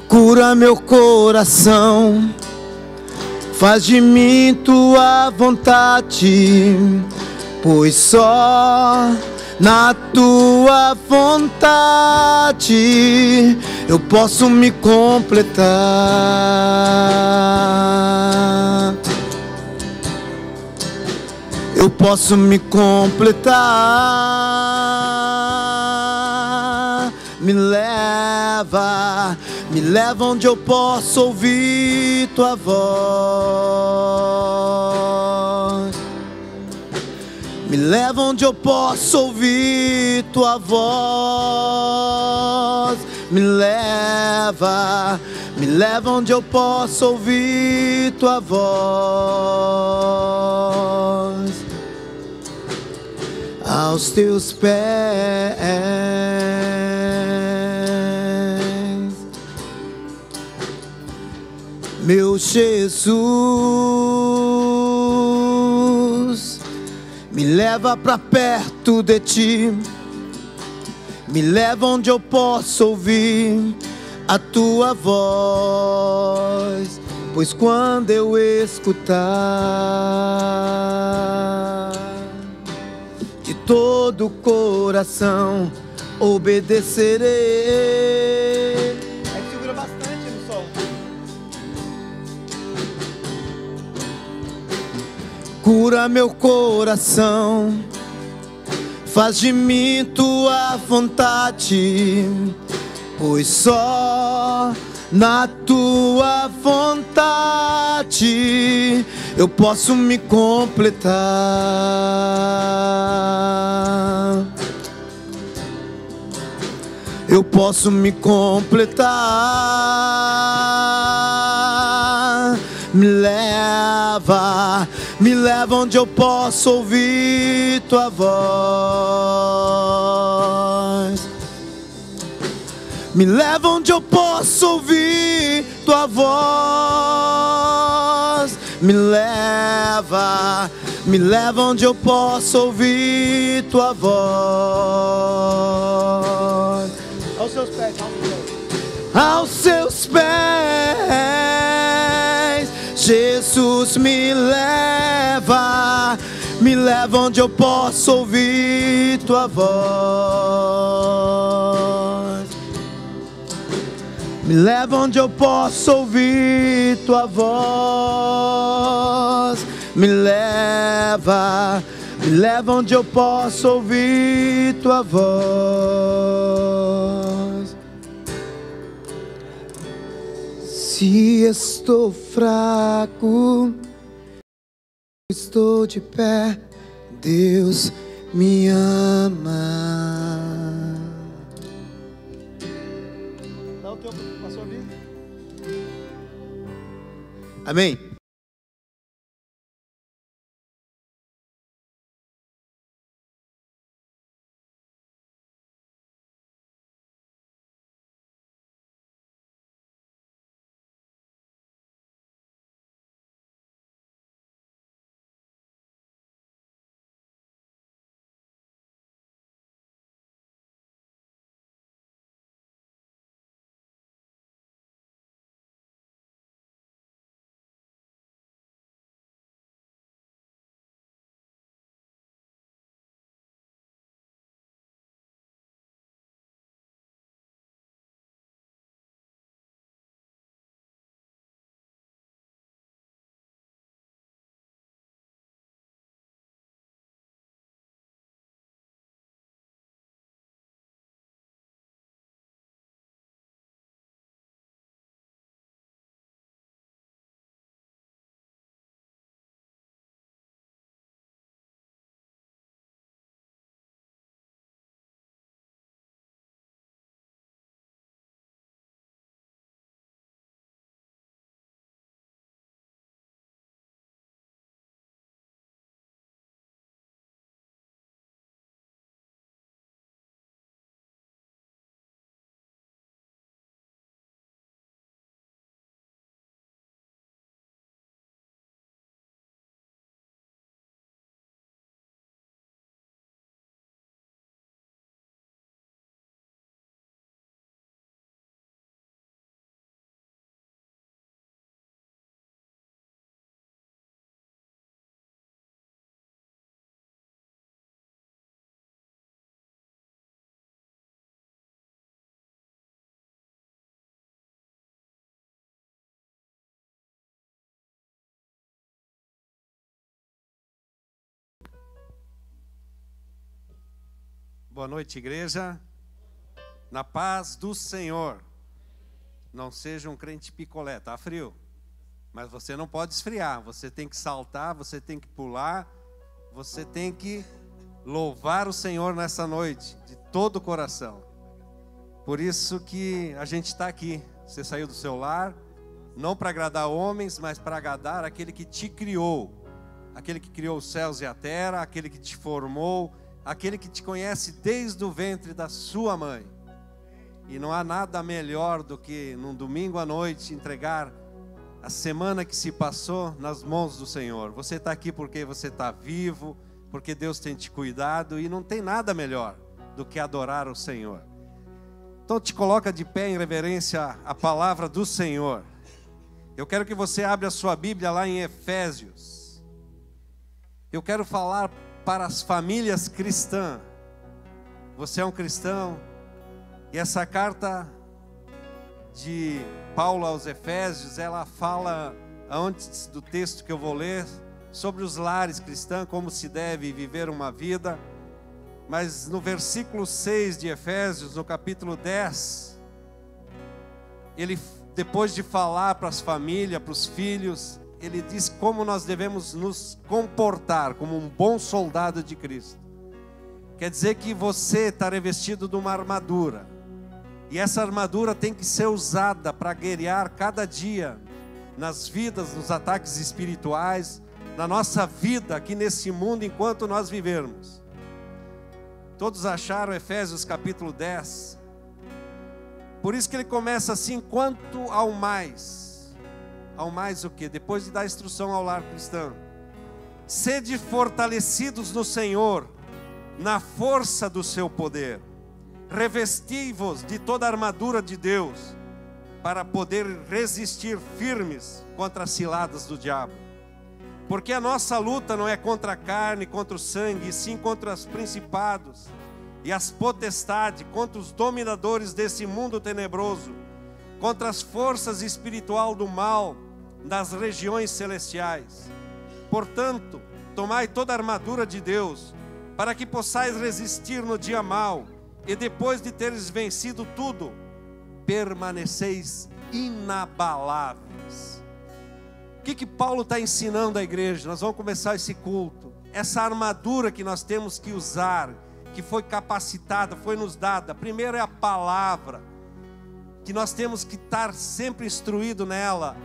Cura meu coração, faz de mim tua vontade, pois só na tua vontade eu posso me completar. Eu posso me completar. Me leva onde eu posso ouvir tua voz. Me leva onde eu posso ouvir tua voz. Me leva onde eu posso ouvir tua voz. Aos teus pés, meu Jesus, me leva pra perto de ti, me leva onde eu posso ouvir a tua voz, pois quando eu escutar, de todo o coração obedecerei. É que segura bastante no som. Cura meu coração, faz de mim tua vontade, pois só na tua vontade eu posso me completar. Eu posso me completar. Me leva onde eu posso ouvir tua voz. Me leva onde eu posso ouvir tua voz. Me leva onde eu posso ouvir tua voz. Aos seus pés, aos seus pés, Jesus me leva onde eu posso ouvir tua voz. Me leva onde eu posso ouvir tua voz. Me leva onde eu posso ouvir tua voz. Se estou fraco, estou de pé, Deus me ama. Dá o tempo para sua vida. Amém. Boa noite, igreja. Na paz do Senhor. Não seja um crente picolé, tá frio. Mas você não pode esfriar. Você tem que saltar, você tem que pular. Você tem que louvar o Senhor nessa noite, de todo o coração. Por isso que a gente está aqui. Você saiu do seu lar, não para agradar homens, mas para agradar aquele que te criou. Aquele que criou os céus e a terra, aquele que te formou, aquele que te conhece desde o ventre da sua mãe. E não há nada melhor do que num domingo à noite entregar a semana que se passou nas mãos do Senhor. Você está aqui porque você está vivo, porque Deus tem te cuidado, e não tem nada melhor do que adorar o Senhor. Então te coloca de pé em reverência à palavra do Senhor. Eu quero que você abra a sua Bíblia lá em Efésios. Eu quero falar para as famílias cristãs. Você é um cristão, e essa carta de Paulo aos Efésios, ela fala, antes do texto que eu vou ler, sobre os lares cristãos, como se deve viver uma vida. Mas no versículo 6 de Efésios, no capítulo 10, ele, depois de falar para as famílias, para os filhos, ele diz como nós devemos nos comportar como um bom soldado de Cristo. Quer dizer que você está revestido de uma armadura. E essa armadura tem que ser usada para guerrear cada dia nas vidas, nos ataques espirituais, na nossa vida aqui nesse mundo enquanto nós vivermos. Todos acharam Efésios capítulo 10? Por isso que ele começa assim: quanto ao mais. Ao mais o quê? Depois de dar instrução ao lar cristão. Sede fortalecidos no Senhor, na força do seu poder. Revesti-vos de toda a armadura de Deus, para poder resistir firmes contra as ciladas do diabo. Porque a nossa luta não é contra a carne, contra o sangue, e sim contra os principados e as potestades, contra os dominadores desse mundo tenebroso, contra as forças espirituais do mal nas regiões celestiais. Portanto, tomai toda a armadura de Deus, para que possais resistir no dia mau, e depois de teres vencido tudo, permaneceis inabaláveis. O que Paulo está ensinando à igreja? Nós vamos começar esse culto. Essa armadura que nós temos que usar, que foi capacitada, foi nos dada. Primeiro é a palavra, que nós temos que estar sempre instruído nela.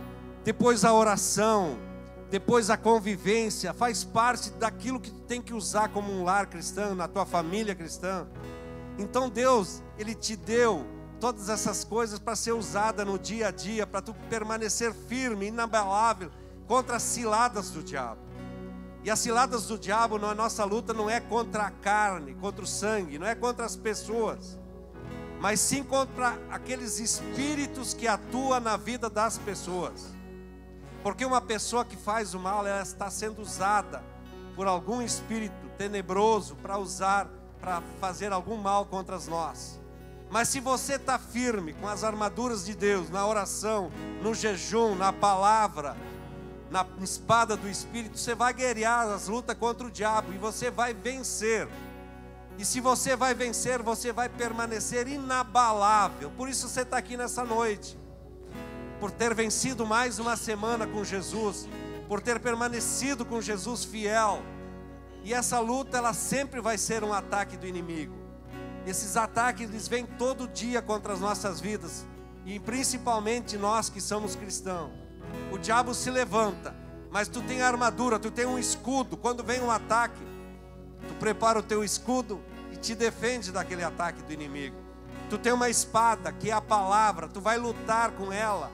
Depois a oração, depois a convivência, faz parte daquilo que tu tem que usar como um lar cristão, na tua família cristã. Então Deus, Ele te deu todas essas coisas para ser usada no dia a dia, para tu permanecer firme, inabalável contra as ciladas do diabo. E as ciladas do diabo, a nossa luta não é contra a carne, contra o sangue, não é contra as pessoas, mas sim contra aqueles espíritos que atuam na vida das pessoas. Porque uma pessoa que faz o mal, ela está sendo usada por algum espírito tenebroso para fazer algum mal contra nós. Mas se você está firme com as armaduras de Deus, na oração, no jejum, na palavra, na espada do Espírito, você vai guerrear as lutas contra o diabo e você vai vencer. E se você vai vencer, você vai permanecer inabalável. Por isso você está aqui nessa noite, por ter vencido mais uma semana com Jesus, por ter permanecido com Jesus fiel. E essa luta, ela sempre vai ser um ataque do inimigo. Esses ataques, eles vêm todo dia contra as nossas vidas, e principalmente nós que somos cristãos. O diabo se levanta, mas tu tem a armadura, tu tem um escudo. Quando vem um ataque, tu prepara o teu escudo e te defende daquele ataque do inimigo. Tu tem uma espada, que é a palavra, tu vai lutar com ela.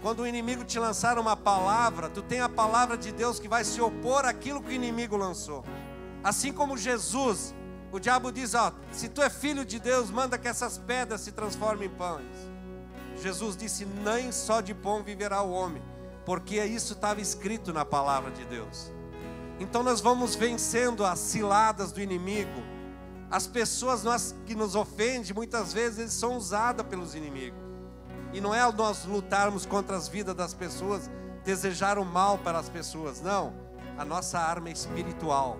Quando o inimigo te lançar uma palavra, tu tem a palavra de Deus que vai se opor àquilo que o inimigo lançou. Assim como Jesus, o diabo diz: se tu é filho de Deus, manda que essas pedras se transformem em pães. Jesus disse: nem só de pão viverá o homem, porque isso estava escrito na palavra de Deus. Então nós vamos vencendo as ciladas do inimigo. As pessoas que nos ofendem, muitas vezes eles são usadas pelos inimigos. E não é nós lutarmos contra as vidas das pessoas, desejar o mal para as pessoas, não. A nossa arma é espiritual.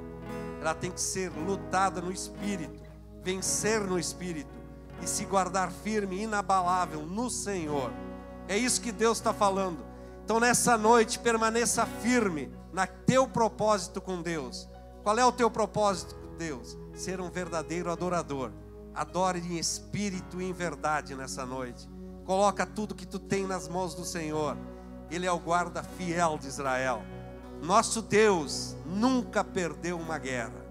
ela tem que ser lutada no Espírito, vencer no Espírito e se guardar firme, inabalável no Senhor. É isso que Deus está falando. Então nessa noite permaneça firme no teu propósito com Deus. Qual é o teu propósito com Deus? Ser um verdadeiro adorador. Adore em espírito e em verdade nessa noite. Coloca tudo que tu tem nas mãos do Senhor. Ele é o guarda fiel de Israel. Nosso Deus nunca perdeu uma guerra.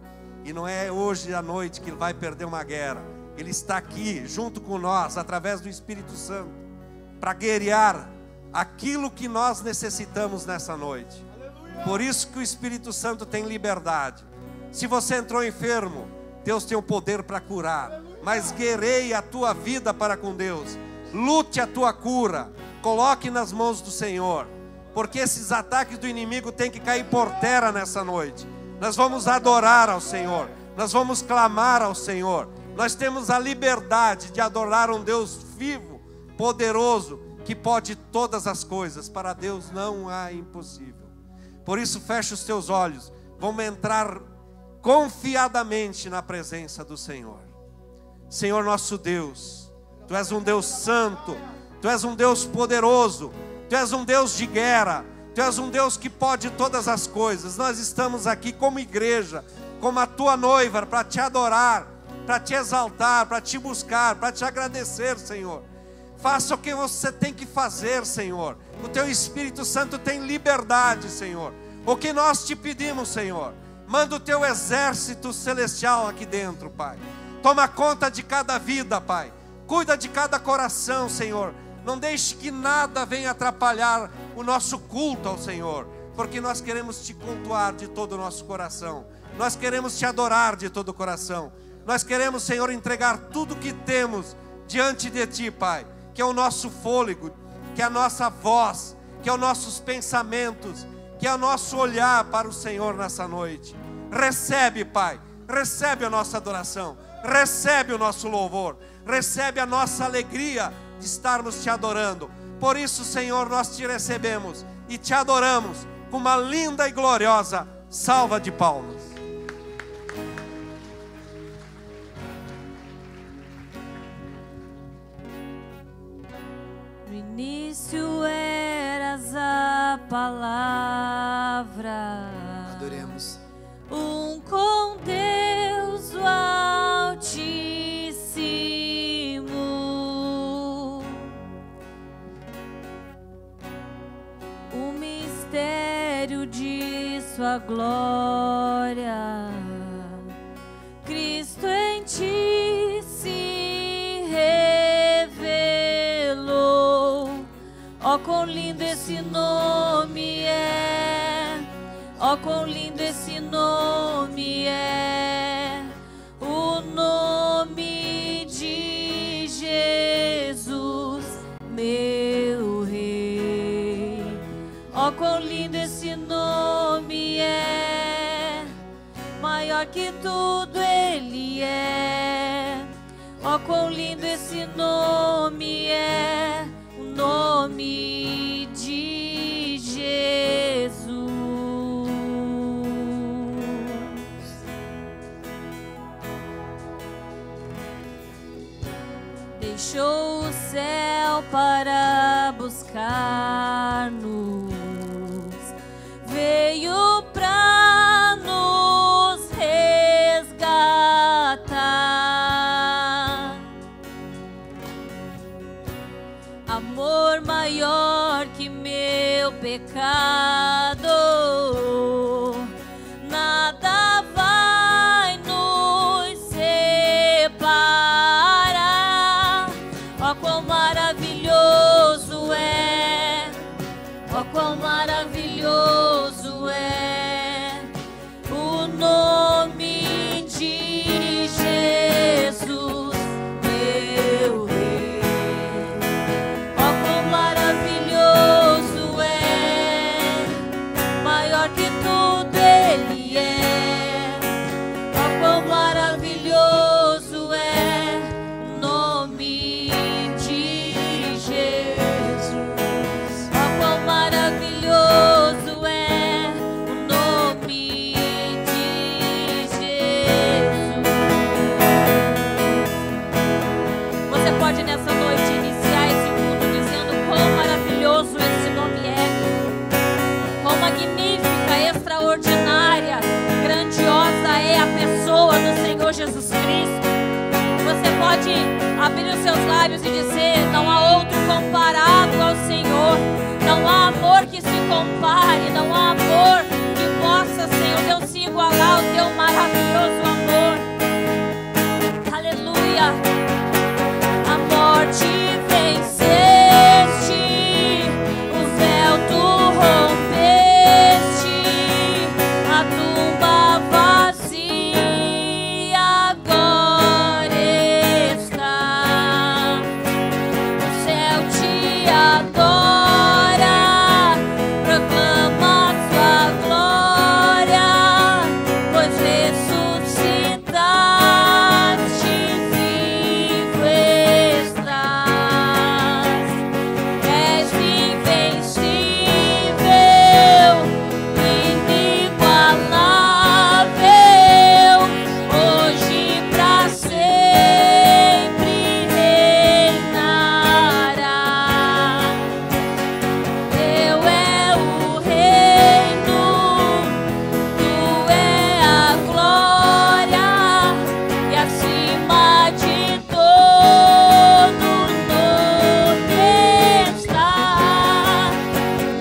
E não é hoje à noite que Ele vai perder uma guerra. Ele está aqui junto com nós, através do Espírito Santo, para guerrear aquilo que nós necessitamos nessa noite. Por isso que o Espírito Santo tem liberdade. Se você entrou enfermo, Deus tem o poder para curar. Mas guerreie a tua vida para com Deus. Lute a tua cura. Coloque nas mãos do Senhor. Porque esses ataques do inimigo têm que cair por terra nessa noite. Nós vamos adorar ao Senhor. Nós vamos clamar ao Senhor. Nós temos a liberdade de adorar um Deus vivo, poderoso, que pode todas as coisas. Para Deus não há impossível. Por isso fecha os teus olhos. Vamos entrar confiadamente na presença do Senhor. Senhor nosso Deus, Tu és um Deus santo, Tu és um Deus poderoso, Tu és um Deus de guerra, Tu és um Deus que pode todas as coisas. Nós estamos aqui como igreja, como a Tua noiva, para Te adorar, para Te exaltar, para Te buscar, para Te agradecer, Senhor. Faça o que você tem que fazer, Senhor. O Teu Espírito Santo tem liberdade, Senhor. O que nós Te pedimos, Senhor, manda o Teu exército celestial aqui dentro, Pai. Toma conta de cada vida, Pai. Cuida de cada coração, Senhor. Não deixe que nada venha atrapalhar o nosso culto ao Senhor, porque nós queremos Te cultuar de todo o nosso coração. Nós queremos Te adorar de todo o coração. Nós queremos, Senhor, entregar tudo que temos diante de Ti, Pai, que é o nosso fôlego, que é a nossa voz, que é os nossos pensamentos, que é o nosso olhar para o Senhor nessa noite. Recebe, Pai, recebe a nossa adoração, recebe o nosso louvor, recebe a nossa alegria de estarmos Te adorando. Por isso, Senhor, nós Te recebemos e Te adoramos com uma linda e gloriosa salva de palmas. No início eras a palavra. Adoremos. Um com Deus o Altíssimo. O mistério de Sua glória. Cristo em Ti se revelou. Ó, quão lindo esse nome é! Ó, quão lindo esse nome é! O nome de Jesus, meu Rei. Ó, quão lindo esse nome é! Maior que tudo Ele é. Ó, quão lindo esse nome é! O nome de Jesus. Deixou o céu para buscar-nos, veio para nos resgatar. Amor maior que meu pecado, nada vai nos separar. Ó, quão maravilhoso é, ó, quão lábios e dizer: não há outro comparado ao Senhor. Não há amor que se compare, não há amor que possa, Senhor Deus, se igualar ao teu maravilhoso amor. Aleluia. A morte venceste, o véu tu rompeste, a tumba vazia agora está. O céu te adora, proclama sua glória, pois ressuscitaste, vivo estás. És invencível, inigualável, hoje pra sempre reinará. Teu é o reino, tu é a glória, e acima de todo nome está.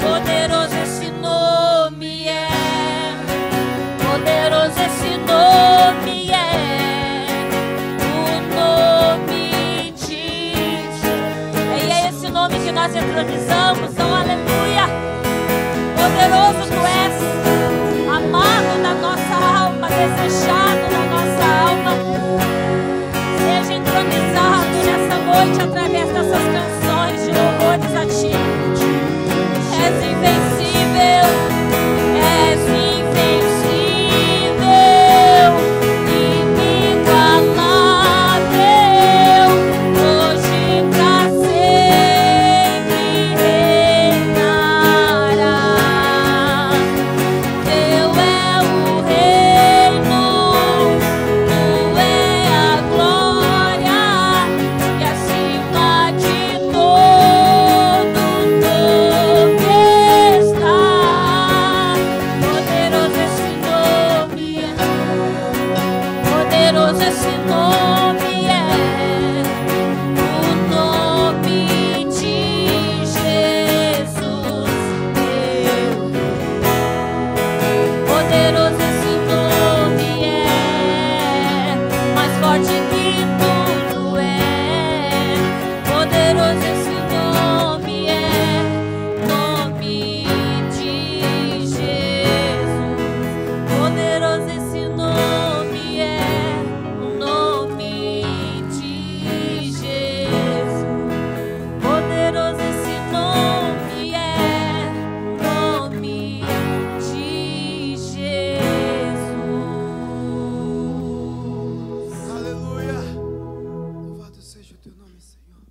Poderoso esse nome é, poderoso esse nome é, o nome de Jesus. E é esse nome que nós entronizamos, oh aleluia. Poderoso tu és, amado da nossa alma, desejado da nossa alma. Seja entronizado nessa noite através dessas canções de louvores a ti. És invencível, és invencível, inigualável, hoje pra sempre reinará. Teu é o reino, tu é a glória, e acima de todo nome está. Poderoso esse nome é, poderoso esse nome é, o nome de Jesus. Poderoso esse nome é, mais forte que tudo é. Poderoso esse nome é, nome de Jesus. Poderoso esse nome é, o nome de Jesus. Poderoso esse nome é, o nome de Jesus. Aleluia. Louvado seja o teu nome, Senhor.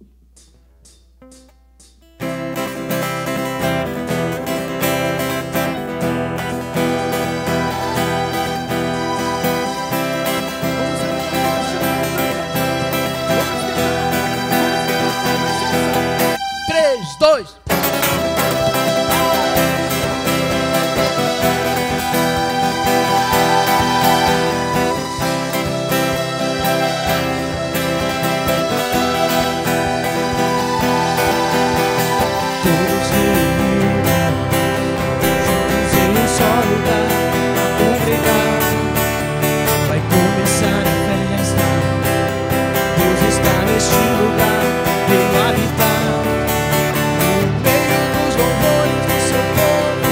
Três, dois. Todos reunidos, juntos em um só lugar, a congregar. Vai começar a festa. Deus está neste lugar, veio habitar no meio dos louvores do seu povo,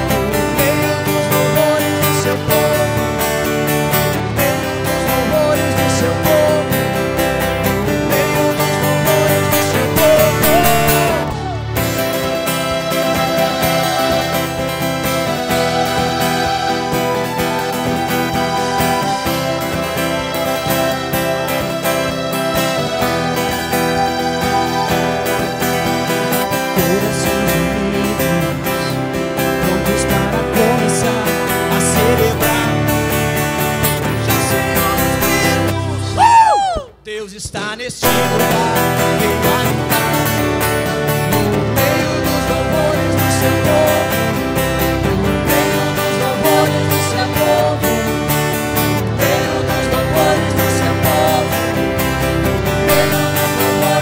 no meio dos louvores do seu povo, no meio dos louvores do seu povo, no meio dos louvores do seu povo. Corações unidos, prontos para começar a celebrar. Já Senhor vivos, Deus está neste lugar, veio habitar no meio dos louvores do seu povo, no meio dos louvores do seu povo, no meio dos louvores do seu povo, no meio dos louvores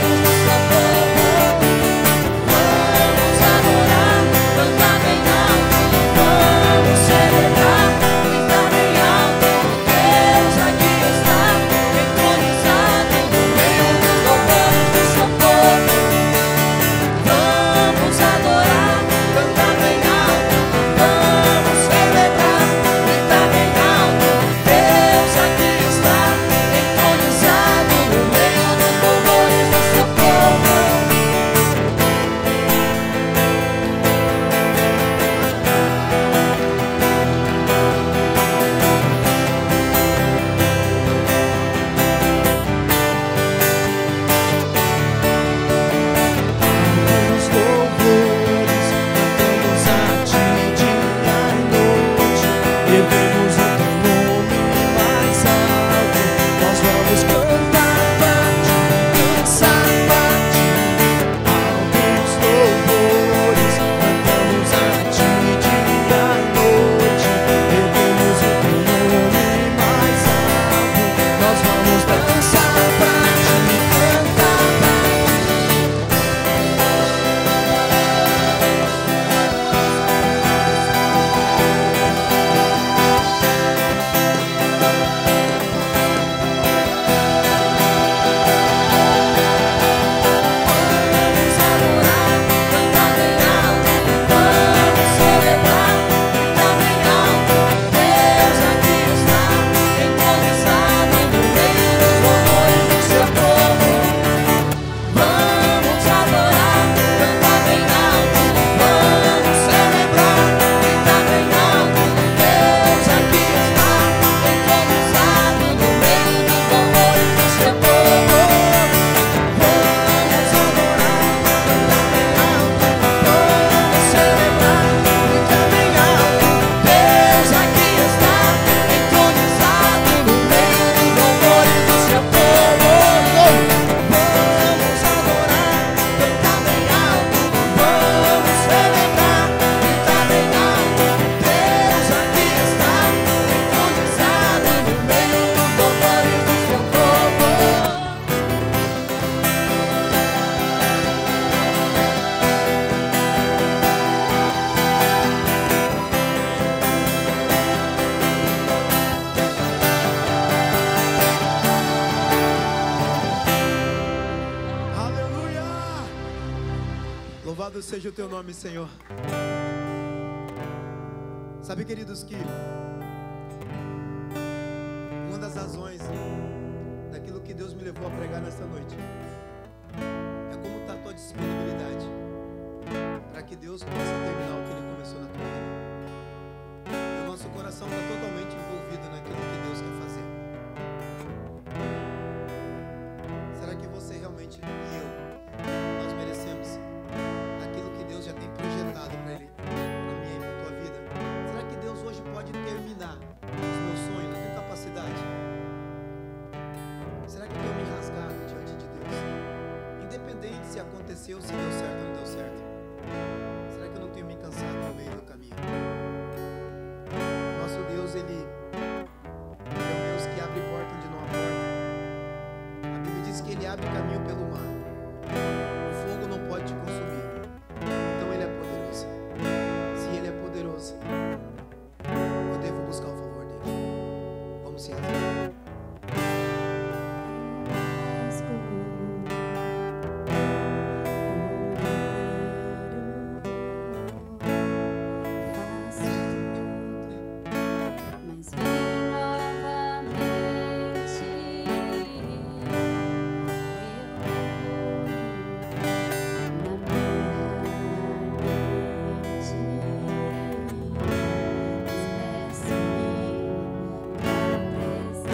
Louvado seja o teu nome, Senhor. Sabe, queridos, que uma das razões daquilo que Deus me levou a pregar nesta noite é como está a tua disponibilidade para que Deus possa terminar o que Ele começou na tua vida. E o nosso coração está totalmente envolvido naquilo que Deus quer fazer. Será que você realmente e eu, nós merecemos aquilo que Deus já tem projetado para Ele, para mim e para a tua vida? Será que Deus hoje pode terminar os meus sonhos, a tua capacidade? Será que eu tenho me rasgado diante de Deus? Independente se aconteceu, se deu certo ou não deu certo. Será que eu não tenho me cansado no meio do caminho? Nosso Deus, Ele é um Deus que abre porta onde não há porta. A Bíblia diz que Ele abre caminho pelo mar. O fogo não pode te consumir. Então Ele é poderoso. Se Ele é poderoso, eu devo buscar o favor dEle. Vamos se rasgar. Mas vem novamente, eu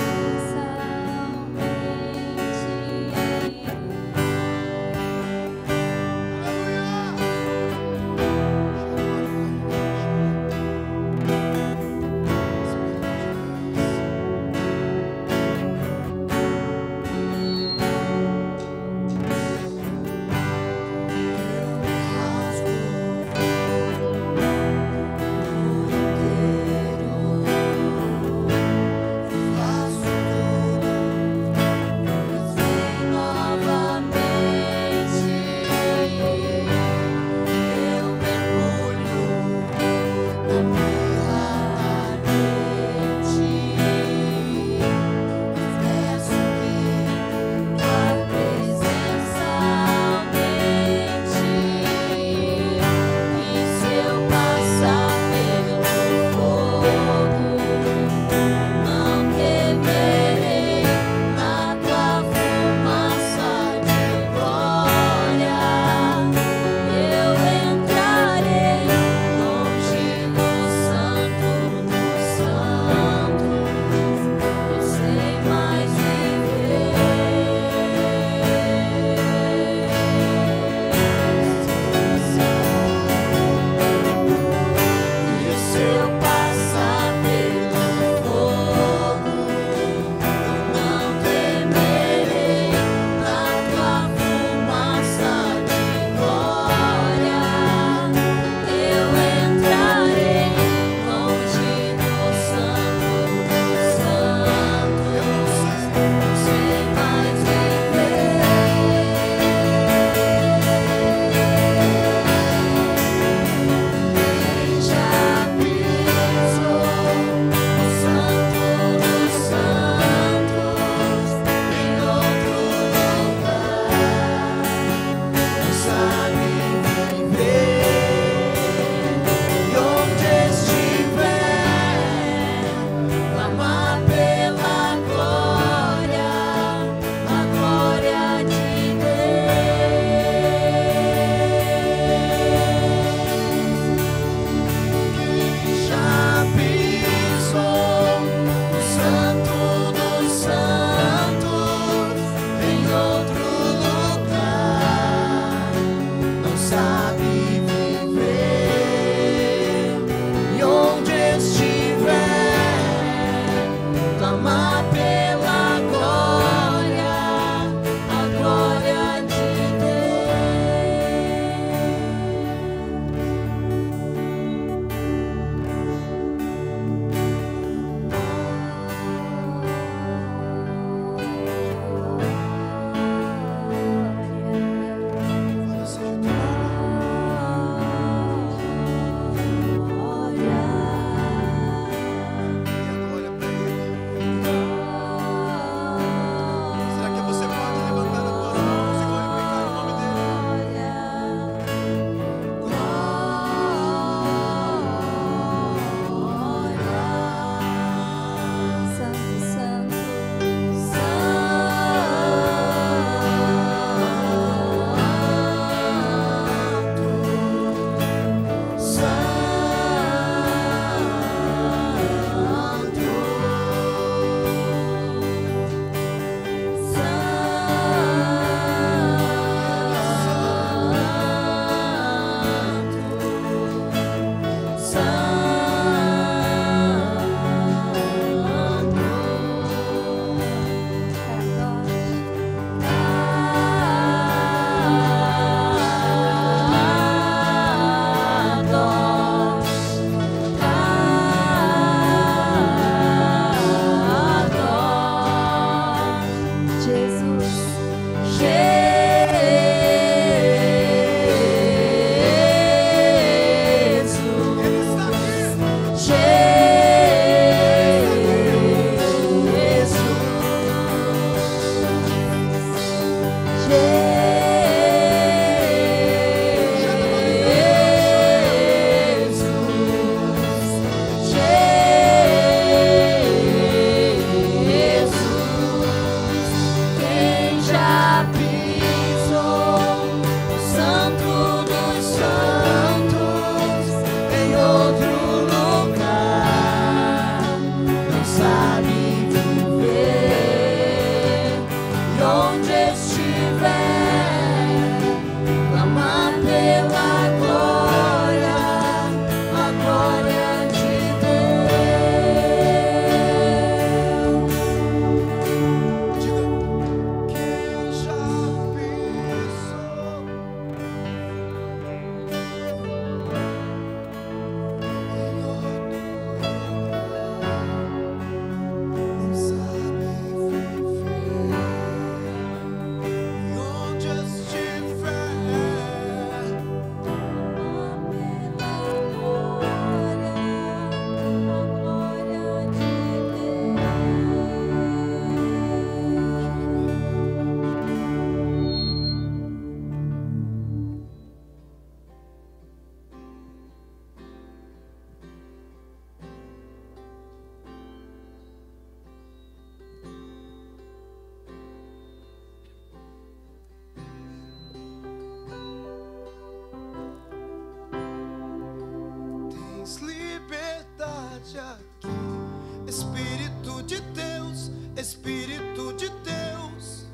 de Deus, Espírito de Deus,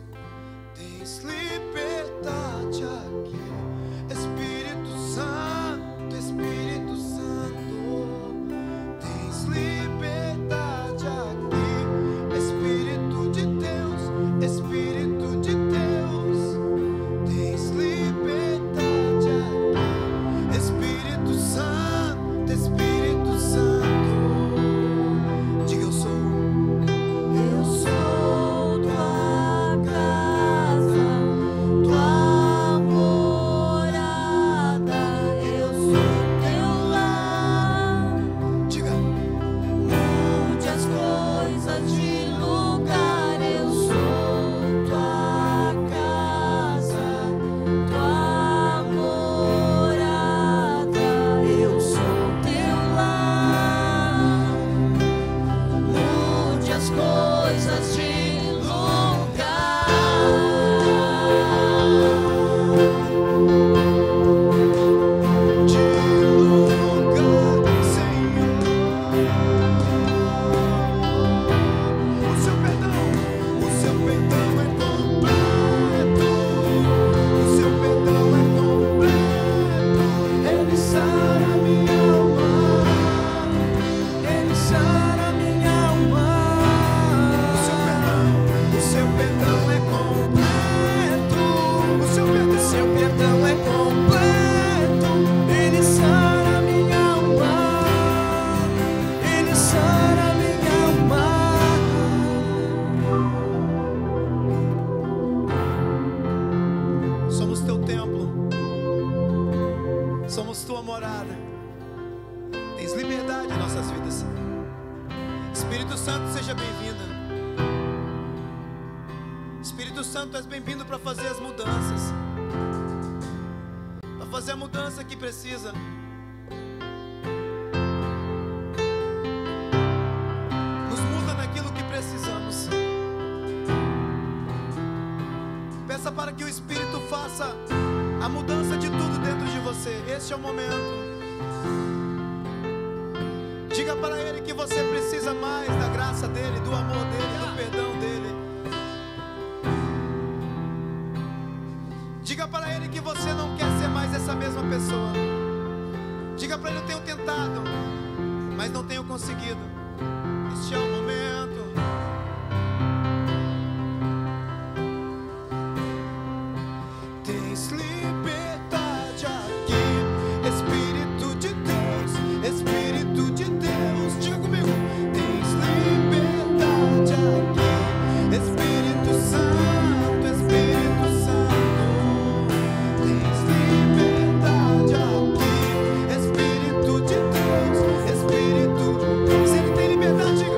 tens liberdade aqui. Espírito Santo, Espírito Santo, tens liberdade aqui. Espírito de Deus, Espírito de Deus, tens liberdade aqui. Espírito Santo, Espírito Santo, diga eu sou tua casa, tua morada, eu sou teu lar. Diga, mude as coisas de lugar, eu sou tua casa, tua morada, eu sou teu lar. Mude as coisas de lugar. Senhor. O seu perdão é completo. O seu perdão é completo. Ele sara minha alma. Ele sara minha alma. O seu perdão é completo. O seu perdão é completo. Ele sara minha alma. Ele sara minha alma. Somos teu templo. Somos tua morada. Tens liberdade em nossas vidas. Espírito Santo, seja bem-vindo. Espírito Santo, tu és bem-vindo para fazer as mudanças. Para fazer a mudança que precisa. Nos muda naquilo que precisamos. Peça para que o Espírito faça a mudança de tudo dentro de você. Este é o momento. Diga para Ele que você precisa mais da graça dEle, do amor dEle, do perdão dEle. Diga para Ele que você não quer ser mais essa mesma pessoa. Diga para Ele: eu tenho tentado, mas não tenho conseguido. Este é o momento. Tens liberdade aqui. Espírito de Deus, Espírito de Deus, diga comigo. Tens liberdade aqui. Espírito Santo, Espírito Santo, tens liberdade aqui. Espírito de Deus, Espírito. Se Ele tem liberdade, diga.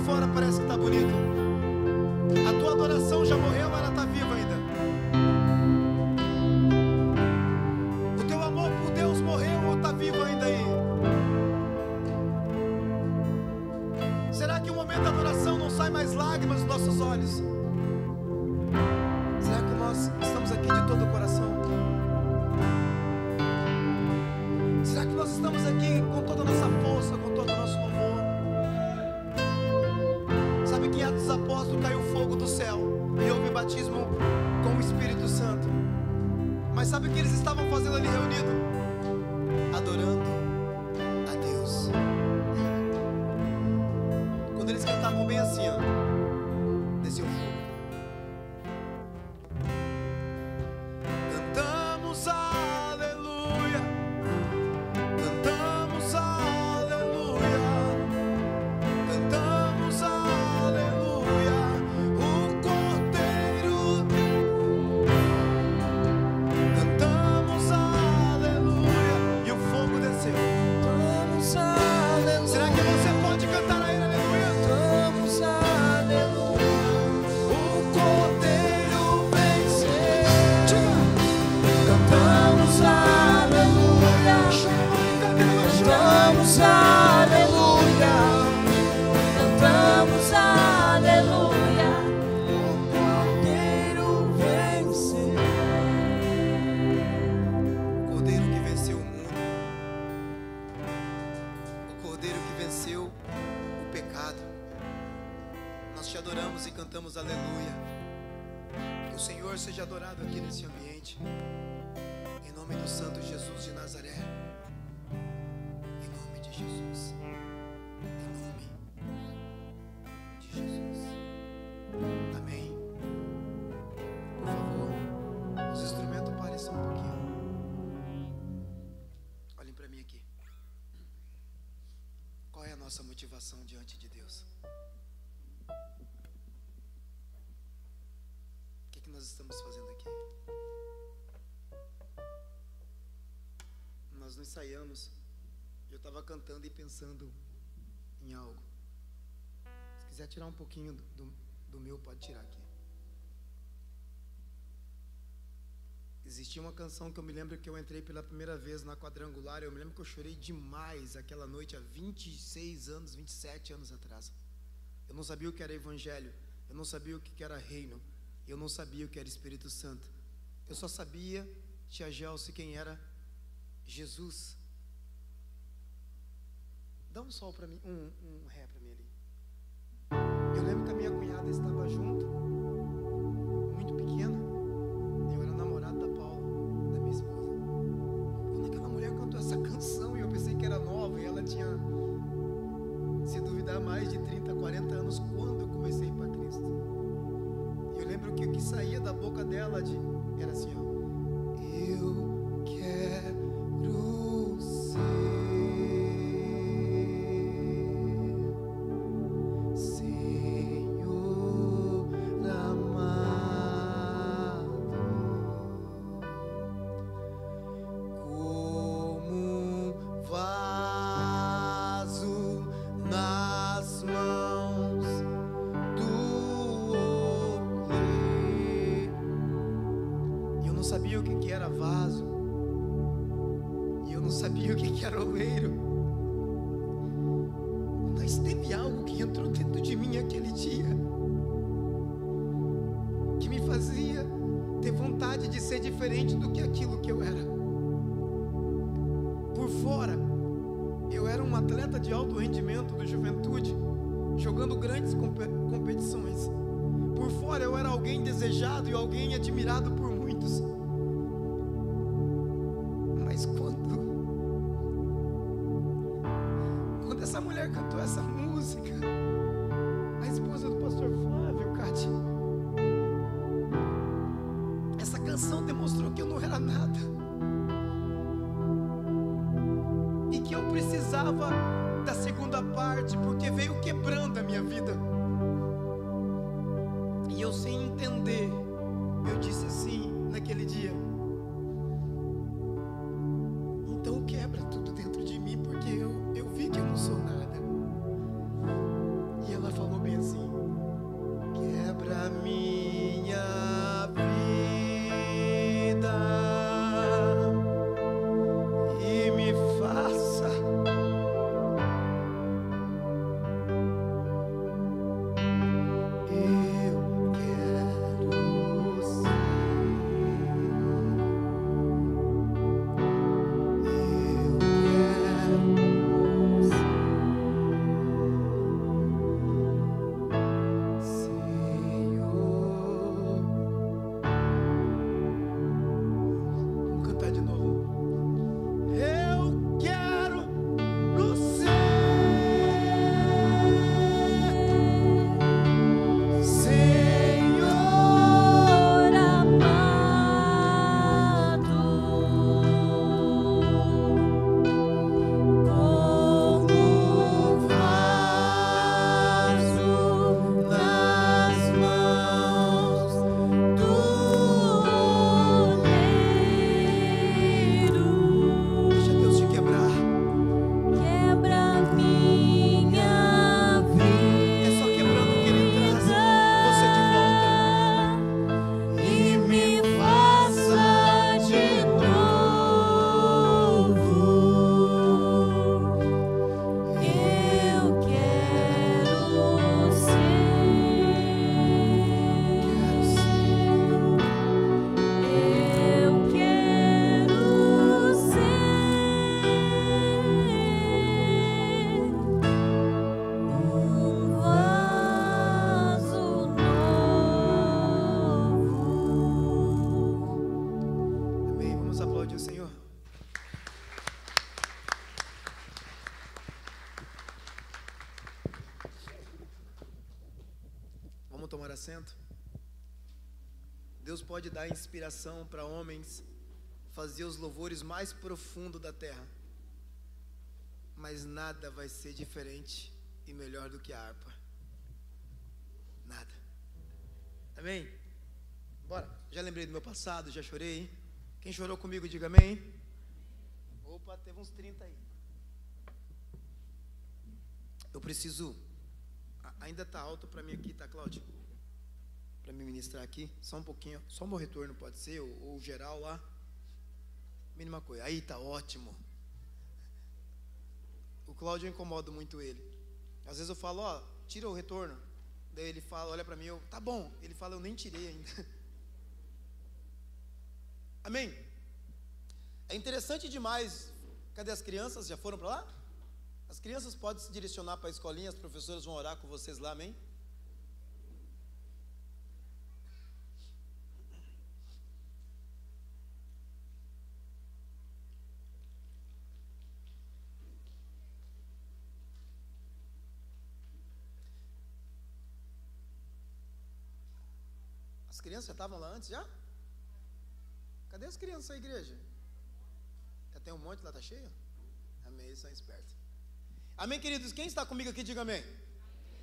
fora parece que está bonito. A tua adoração já morreu, ela está viva ainda. O teu amor por Deus morreu ou está vivo ainda aí? Será que o momento da adoração não sai mais lágrimas dos nossos olhos? Será que nós estamos aqui de todo o coração? Será que nós estamos aqui com toda a nossa força, com todo o nosso louvor? Sabe que em Atos dos Apóstolos caiu fogo do céu e houve batismo com o Espírito Santo. Mas sabe o que eles estavam fazendo ali reunidos? Adorando a Deus. Quando eles cantavam bem assim, ó, desceu fogo. Cantamos aleluia, cantamos aleluia, cantamos aleluia, o Cordeiro. Cantamos aleluia e o fogo desceu. Cantamos aleluia. Será que você pode cantar a Ele aleluia? Cantamos aleluia, o Cordeiro venceu. Cantamos aleluia, cantamos aleluia, Cantamos aleluia. o Cordeiro venceu. O Cordeiro que venceu o mundo, o Cordeiro que venceu o pecado. Nós te adoramos e cantamos aleluia. Que o Senhor seja adorado aqui nesse ambiente. Em nome do Santo Jesus de Nazaré. Em nome de Jesus. Em nome de Jesus. Amém. Por favor, os instrumentos parem só um pouquinho. Olhem para mim aqui. Qual é a nossa motivação diante de Deus? O que nós estamos fazendo aqui? Nós não ensaiamos. Eu estava cantando e pensando em algo. Se quiser tirar um pouquinho do meu, pode tirar aqui. Existia uma canção que eu me lembro que eu entrei pela primeira vez na Quadrangular. Eu me lembro que eu chorei demais aquela noite há 26 anos, 27 anos atrás. Eu não sabia o que era evangelho. Eu não sabia o que era reino. Eu não sabia o que era Espírito Santo. Eu só sabia, tia Gelsi, quem era Jesus. Dá um sol para mim, um ré para mim ali. Eu lembro que a minha cunhada estava junto, muito pequena. Eu era namorado da Paula, da minha esposa. Quando aquela mulher cantou essa canção, e eu pensei que era nova, e ela tinha, se duvidar, mais de 30, 40 anos quando eu comecei para Cristo. E eu lembro que o que saía da boca dela era assim, ó: eu quero sabia o que era vaso, e eu não sabia o que era oleiro, mas teve algo que entrou dentro de mim aquele dia, que me fazia ter vontade de ser diferente do que aquilo que eu era. Por fora, eu era um atleta de alto rendimento do Juventude, jogando grandes competições. Por fora eu era alguém desejado e alguém admirado por muitos. Mas quando essa mulher cantou essa música, a esposa do pastor Flávio, Cátia, essa canção demonstrou que eu não era nada e que eu precisava da segunda parte, porque veio quebrando a minha vida. E eu, sem entender, eu disse assim naquele dia: então quebra tudo dentro de mim, porque eu vi que eu não sou nada. E ela falou tomar assento. Deus pode dar inspiração para homens fazer os louvores mais profundos da terra, mas nada vai ser diferente e melhor do que a harpa. Nada. Amém? Bora. Já lembrei do meu passado, já chorei, hein? Quem chorou comigo, diga amém. Opa, teve uns 30 aí. Eu preciso... Ainda está alto para mim aqui, tá, Cláudio? Para me ministrar aqui, só um pouquinho, só o meu retorno pode ser, ou geral lá. Mínima coisa. Aí tá ótimo. O Cláudio, eu incomodo muito ele. Às vezes eu falo, ó, tira o retorno. Daí ele fala, olha para mim, eu, tá bom. Ele fala, eu nem tirei ainda. Amém? É interessante demais. Cadê as crianças? Já foram para lá? As crianças podem se direcionar para a escolinha, as professoras vão orar com vocês lá, amém? As crianças já estavam lá antes, já? Cadê as crianças da igreja? Já tem um monte lá, tá cheio? Amém, eles são espertos. Amém, queridos? Quem está comigo aqui, diga amém.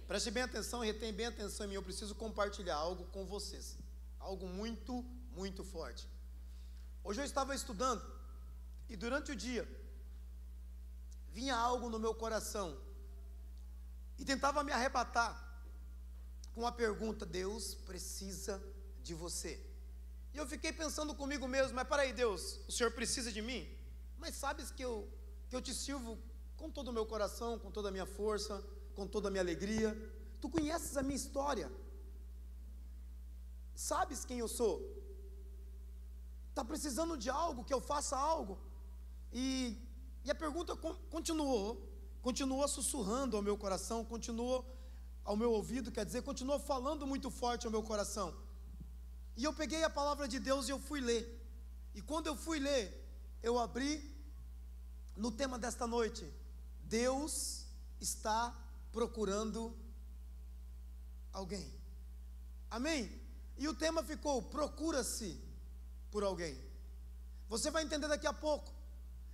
Preste bem atenção, retém bem atenção em mim. Eu preciso compartilhar algo com vocês. Algo muito, muito forte. Hoje eu estava estudando e durante o dia vinha algo no meu coração e tentava me arrebatar com a pergunta: Deus precisa de você. E eu fiquei pensando comigo mesmo, mas peraí, Deus, o Senhor precisa de mim? Mas sabes que eu te sirvo com todo o meu coração, com toda a minha força, com toda a minha alegria. Tu conheces a minha história, sabes quem eu sou. Está precisando de algo, que eu faça algo. E a pergunta continuou sussurrando ao meu coração, continuou ao meu ouvido, quer dizer, continuou falando muito forte ao meu coração. E eu peguei a palavra de Deus e eu fui ler. E quando eu fui ler, eu abri no tema desta noite: Deus está procurando alguém. Amém? E o tema ficou: procura-se por alguém. Você vai entender daqui a pouco.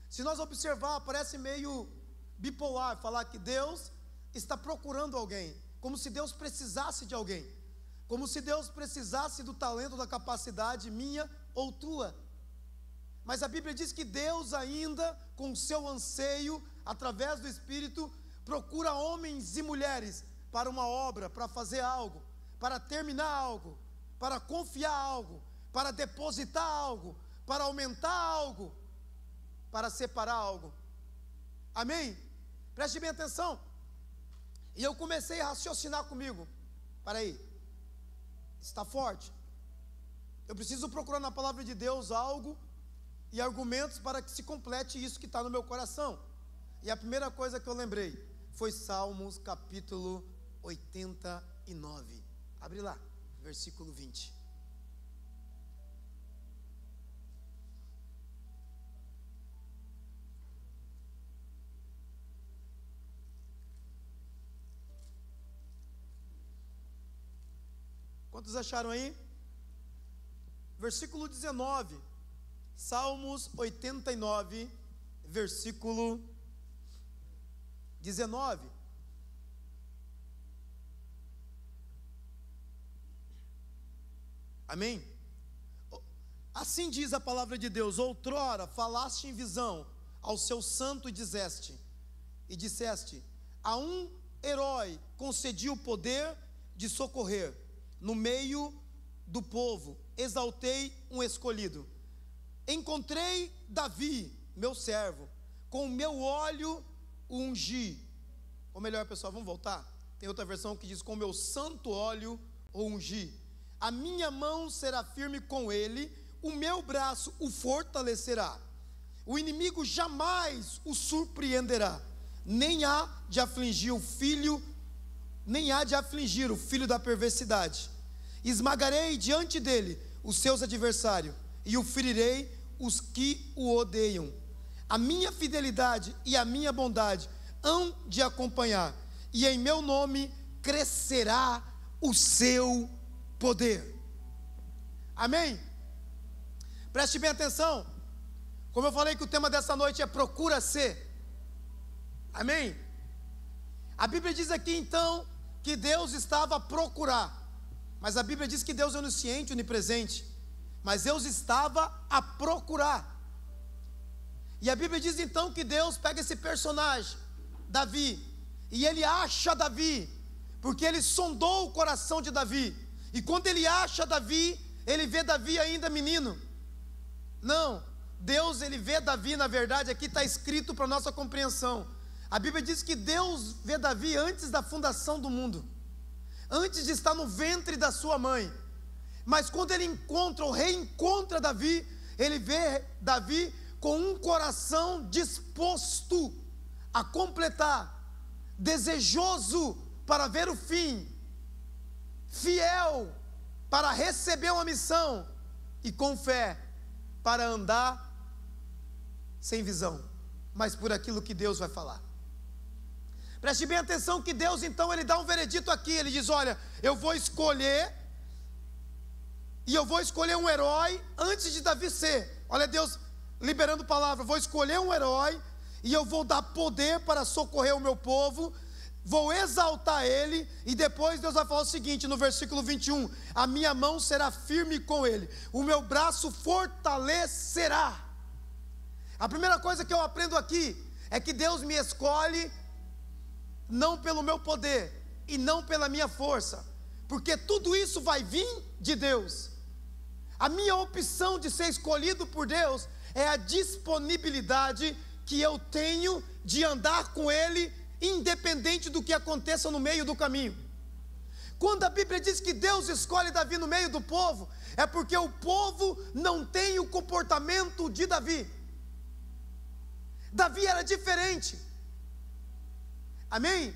Se nós observar, parece meio bipolar falar que Deus está procurando alguém, como se Deus precisasse de alguém, como se Deus precisasse do talento, da capacidade minha ou tua. Mas a Bíblia diz que Deus ainda, com o seu anseio, através do Espírito, procura homens e mulheres para uma obra, para fazer algo, para terminar algo, para confiar algo, para depositar algo, para aumentar algo, para separar algo. Amém? Preste bem atenção. E eu comecei a raciocinar comigo. Para aí, está forte. Eu preciso procurar na palavra de Deus algo e argumentos para que se complete isso que está no meu coração. E a primeira coisa que eu lembrei foi Salmos capítulo 89. Abre lá, versículo 20. Quantos acharam aí? Versículo 19. Salmos 89, versículo 19. Amém? Assim diz a palavra de Deus: outrora falaste em visão ao seu santo e disseste: a um herói concedi o poder de socorrer, no meio do povo exaltei um escolhido. Encontrei Davi, meu servo, com o meu óleo o ungi. Ou melhor, pessoal, vamos voltar? Tem outra versão que diz: com o meu santo óleo o ungi. A minha mão será firme com ele, o meu braço o fortalecerá. O inimigo jamais o surpreenderá, nem há de afligir o filho da perversidade. Esmagarei diante dele os seus adversários e o ferirei os que o odeiam. A minha fidelidade e a minha bondade hão de acompanhar, e em meu nome crescerá o seu poder. Amém? Preste bem atenção. Como eu falei que o tema dessa noite é procura ser. Amém? A Bíblia diz aqui então que Deus estava a procurar. Mas a Bíblia diz que Deus é onisciente, onipresente. Mas Deus estava a procurar. E a Bíblia diz então que Deus pega esse personagem, Davi, e ele acha Davi, porque ele sondou o coração de Davi. E quando ele acha Davi, ele vê Davi ainda menino. Não, Deus ele vê Davi, na verdade, aqui está escrito para nossa compreensão. A Bíblia diz que Deus vê Davi antes da fundação do mundo, antes de estar no ventre da sua mãe. Mas quando ele encontra ou reencontra Davi, ele vê Davi com um coração disposto a completar, desejoso para ver o fim, fiel para receber uma missão e com fé para andar sem visão, mas por aquilo que Deus vai falar. Preste bem atenção que Deus então ele dá um veredito aqui, ele diz: olha, eu vou escolher, e eu vou escolher um herói antes de Davi ser. Olha Deus liberando palavra, vou escolher um herói, e eu vou dar poder para socorrer o meu povo, vou exaltar ele, e depois Deus vai falar o seguinte, no versículo 21, a minha mão será firme com ele, o meu braço fortalecerá. A primeira coisa que eu aprendo aqui, é que Deus me escolhe, não pelo meu poder, e não pela minha força, porque tudo isso vai vir de Deus. A minha opção de ser escolhido por Deus, é a disponibilidade que eu tenho de andar com Ele, independente do que aconteça no meio do caminho. Quando a Bíblia diz que Deus escolhe Davi no meio do povo, é porque o povo não tem o comportamento de Davi. Davi era diferente. Amém?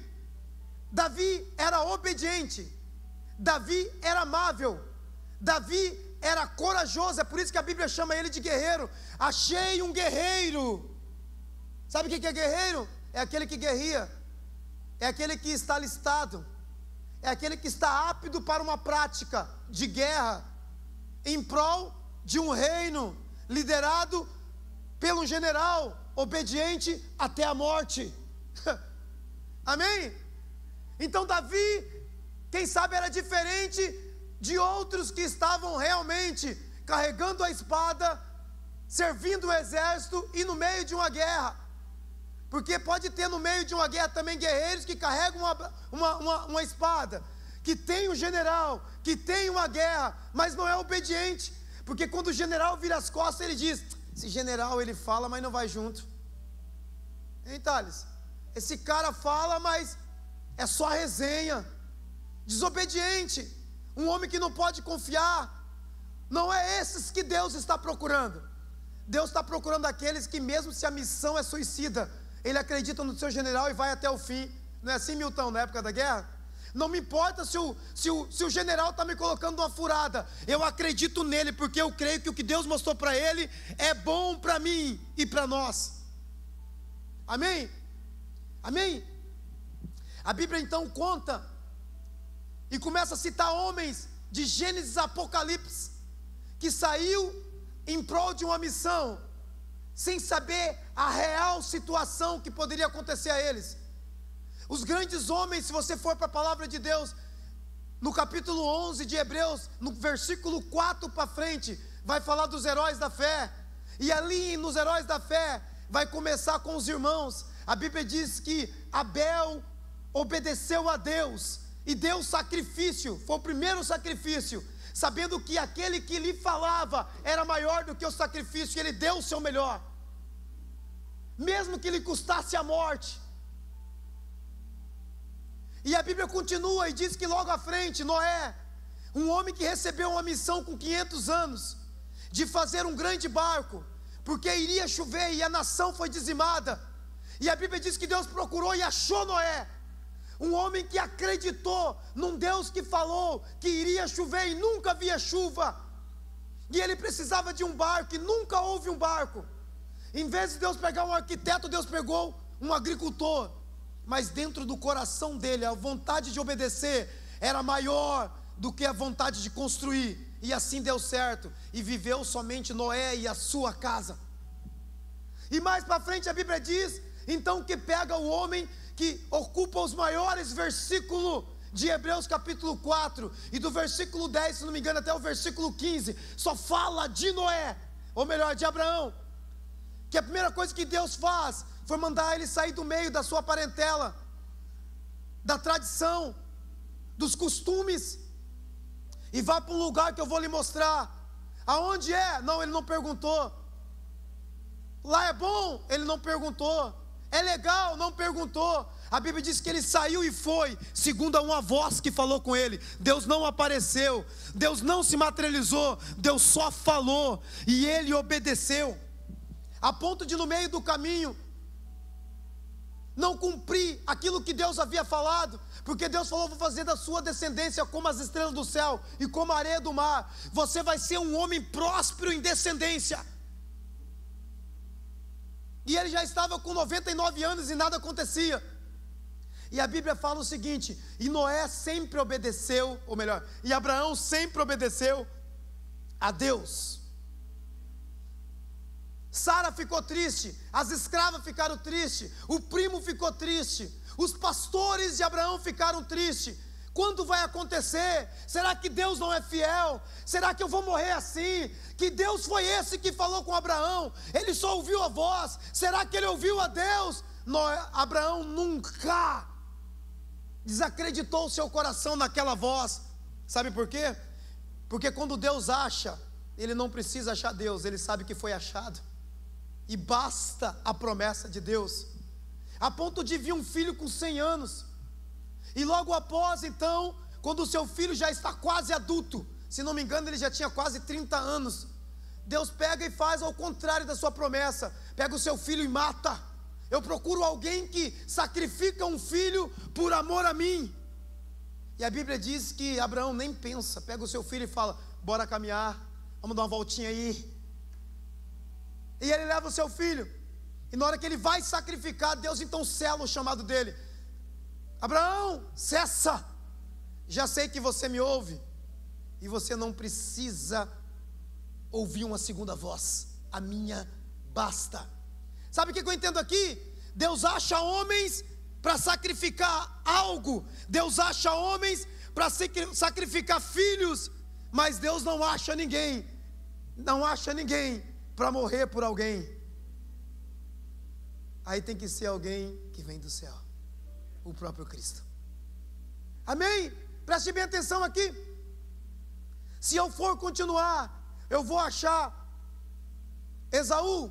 Davi era obediente. Davi era amável. Davi era corajoso, é por isso que a Bíblia chama ele de guerreiro. Achei um guerreiro. Sabe o que é guerreiro? É aquele que guerria, é aquele que está alistado, é aquele que está apto para uma prática de guerra, em prol de um reino, liderado pelo general, obediente até a morte. Amém? Então Davi, quem sabe era diferente de outros que estavam realmente carregando a espada, servindo o exército e no meio de uma guerra. Porque pode ter no meio de uma guerra também guerreiros que carregam uma espada, que tem um general, que tem uma guerra, mas não é obediente. Porque quando o general vira as costas, ele diz: esse general ele fala, mas não vai junto. Hein, Thales? Esse cara fala, mas é só resenha. Desobediente. Um homem que não pode confiar. Não é esses que Deus está procurando. Deus está procurando aqueles que, mesmo se a missão é suicida, ele acredita no seu general e vai até o fim. Não é assim, Milton, na época da guerra? Não me importa se o general está me colocando uma furada, eu acredito nele, porque eu creio que o que Deus mostrou para ele é bom para mim e para nós. Amém? Amém? A Bíblia então conta e começa a citar homens de Gênesis a Apocalipse, que saiu em prol de uma missão, sem saber a real situação que poderia acontecer a eles. Os grandes homens, se você for para a palavra de Deus, no capítulo 11 de Hebreus, no versículo 4 para frente, vai falar dos heróis da fé, e ali nos heróis da fé, vai começar com os irmãos. A Bíblia diz que Abel obedeceu a Deus, e deu o sacrifício, foi o primeiro sacrifício, sabendo que aquele que lhe falava era maior do que o sacrifício, e ele deu o seu melhor, mesmo que lhe custasse a morte. E a Bíblia continua e diz que logo à frente, Noé, um homem que recebeu uma missão com 500 anos, de fazer um grande barco, porque iria chover e a nação foi dizimada, e a Bíblia diz que Deus procurou e achou Noé, um homem que acreditou num Deus que falou que iria chover e nunca havia chuva, e ele precisava de um barco e nunca houve um barco. Em vez de Deus pegar um arquiteto, Deus pegou um agricultor, mas dentro do coração dele, a vontade de obedecer era maior do que a vontade de construir, e assim deu certo, e viveu somente Noé e a sua casa. E mais para frente a Bíblia diz, então, que pega o homem que ocupa os maiores versículos de Hebreus capítulo 4, e do versículo 10, se não me engano, até o versículo 15, só fala de Noé, ou melhor, de Abraão, que a primeira coisa que Deus faz, foi mandar ele sair do meio da sua parentela, da tradição, dos costumes, e vá para um lugar que eu vou lhe mostrar. Aonde é? Não, ele não perguntou. Lá é bom? Ele não perguntou. É legal? Não perguntou. A Bíblia diz que ele saiu e foi, segundo uma voz que falou com ele. Deus não apareceu, Deus não se materializou, Deus só falou, e ele obedeceu, a ponto de no meio do caminho não cumprir aquilo que Deus havia falado, porque Deus falou: vou fazer da sua descendência como as estrelas do céu e como a areia do mar. Você vai ser um homem próspero em descendência. E ele já estava com 99 anos e nada acontecia. E a Bíblia fala o seguinte: e Noé sempre obedeceu, ou melhor, e Abraão sempre obedeceu a Deus. Sara ficou triste, as escravas ficaram tristes, o primo ficou triste, os pastores de Abraão ficaram tristes. Quando vai acontecer? Será que Deus não é fiel? Será que eu vou morrer assim? Que Deus foi esse que falou com Abraão? Ele só ouviu a voz. Será que ele ouviu a Deus? Abraão nunca desacreditou o seu coração naquela voz. Sabe por quê? Porque quando Deus acha, ele não precisa achar Deus, ele sabe que foi achado, e basta a promessa de Deus, a ponto de vir um filho com 100 anos, e logo após então, quando o seu filho já está quase adulto, se não me engano ele já tinha quase 30 anos, Deus pega e faz ao contrário da sua promessa, pega o seu filho e mata. Eu procuro alguém que sacrifica um filho por amor a mim. E a Bíblia diz que Abraão nem pensa, pega o seu filho e fala: bora caminhar, vamos dar uma voltinha aí. E ele leva o seu filho, e na hora que ele vai sacrificar, Deus então sela o chamado dele: Abraão, cessa, já sei que você me ouve, e você não precisa ouvir uma segunda voz, a minha basta. Sabe o que eu entendo aqui? Deus acha homens para sacrificar algo, Deus acha homens para sacrificar filhos, mas Deus não acha ninguém para morrer por alguém. Aí tem que ser alguém que vem do céu, o próprio Cristo. Amém? Preste bem atenção aqui. Se eu for continuar, eu vou achar Esaú,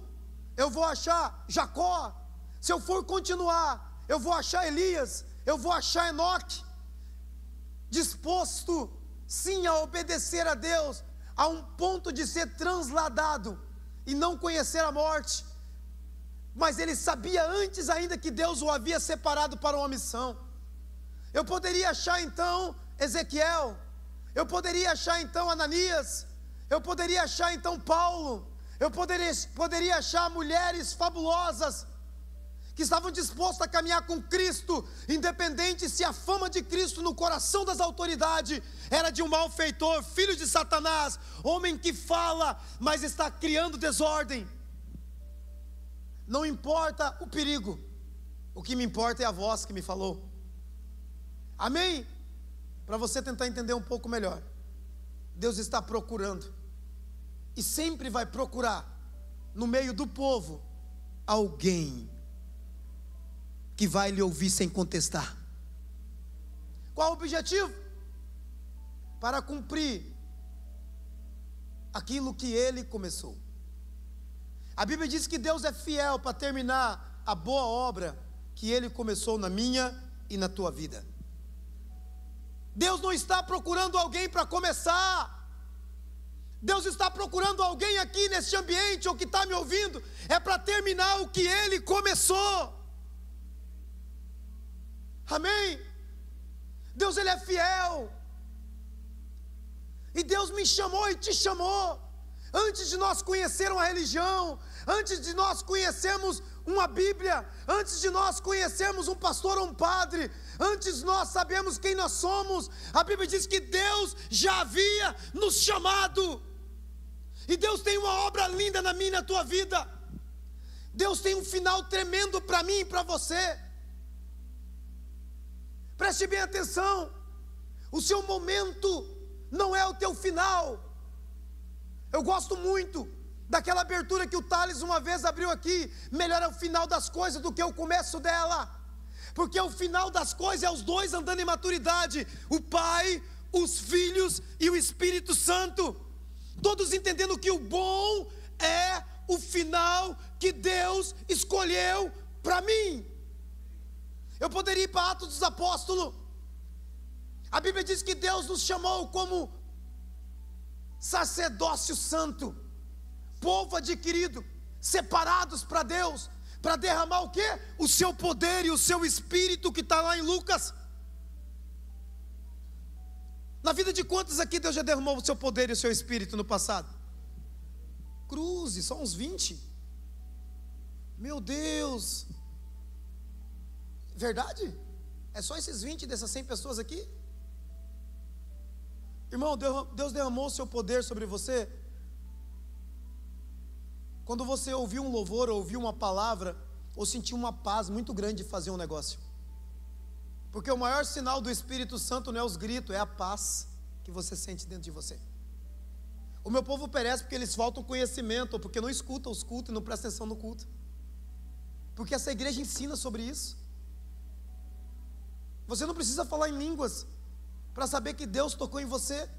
eu vou achar Jacó. Se eu for continuar, eu vou achar Elias, eu vou achar Enoque, disposto sim a obedecer a Deus, a um ponto de ser transladado e não conhecer a morte. Mas ele sabia antes ainda que Deus o havia separado para uma missão. Eu poderia achar então Ezequiel, eu poderia achar então Ananias, eu poderia achar então Paulo, eu poderia achar mulheres fabulosas, que estavam dispostas a caminhar com Cristo, independente se a fama de Cristo no coração das autoridades era de um malfeitor, filho de Satanás, homem que fala, mas está criando desordem. Não importa o perigo, o que me importa é a voz que me falou. Amém? Para você tentar entender um pouco melhor, Deus está procurando, e sempre vai procurar, no meio do povo, alguém que vai lhe ouvir sem contestar. Qual o objetivo? Para cumprir aquilo que ele começou. A Bíblia diz que Deus é fiel para terminar a boa obra que ele começou na minha e na tua vida. Deus não está procurando alguém para começar. Deus está procurando alguém aqui neste ambiente, ou que está me ouvindo, é para terminar o que ele começou. Amém? Deus, ele é fiel, e Deus me chamou e te chamou, antes de nós conhecermos uma religião, antes de nós conhecermos uma Bíblia, antes de nós conhecermos um pastor ou um padre, antes nós sabemos quem nós somos. A Bíblia diz que Deus já havia nos chamado. E Deus tem uma obra linda na minha e na tua vida. Deus tem um final tremendo para mim e para você. Preste bem atenção. O seu momento não é o teu final. Eu gosto muito daquela abertura que o Thales uma vez abriu aqui. Melhor é o final das coisas do que o começo dela. Porque o final das coisas é os dois andando em maturidade. O Pai, os filhos e o Espírito Santo. Todos entendendo que o bom é o final que Deus escolheu para mim. Eu poderia ir para Atos dos Apóstolos. A Bíblia diz que Deus nos chamou como sacerdócio santo, povo adquirido, separados para Deus, para derramar o quê? O seu poder e o seu Espírito, que está lá em Lucas. Na vida de quantos aqui Deus já derramou o seu poder e o seu Espírito no passado? Cruze, só uns 20. Meu Deus. Verdade? É só esses 20 dessas 100 pessoas aqui? Irmão, Deus derramou o seu poder sobre você quando você ouviu um louvor, ou ouviu uma palavra, ou sentiu uma paz muito grande de fazer um negócio. Porque o maior sinal do Espírito Santo não é os gritos, é a paz que você sente dentro de você. O meu povo perece porque eles faltam conhecimento, ou porque não escutam os cultos e não prestam atenção no culto. Porque essa igreja ensina sobre isso. Você não precisa falar em línguas para saber que Deus tocou em você.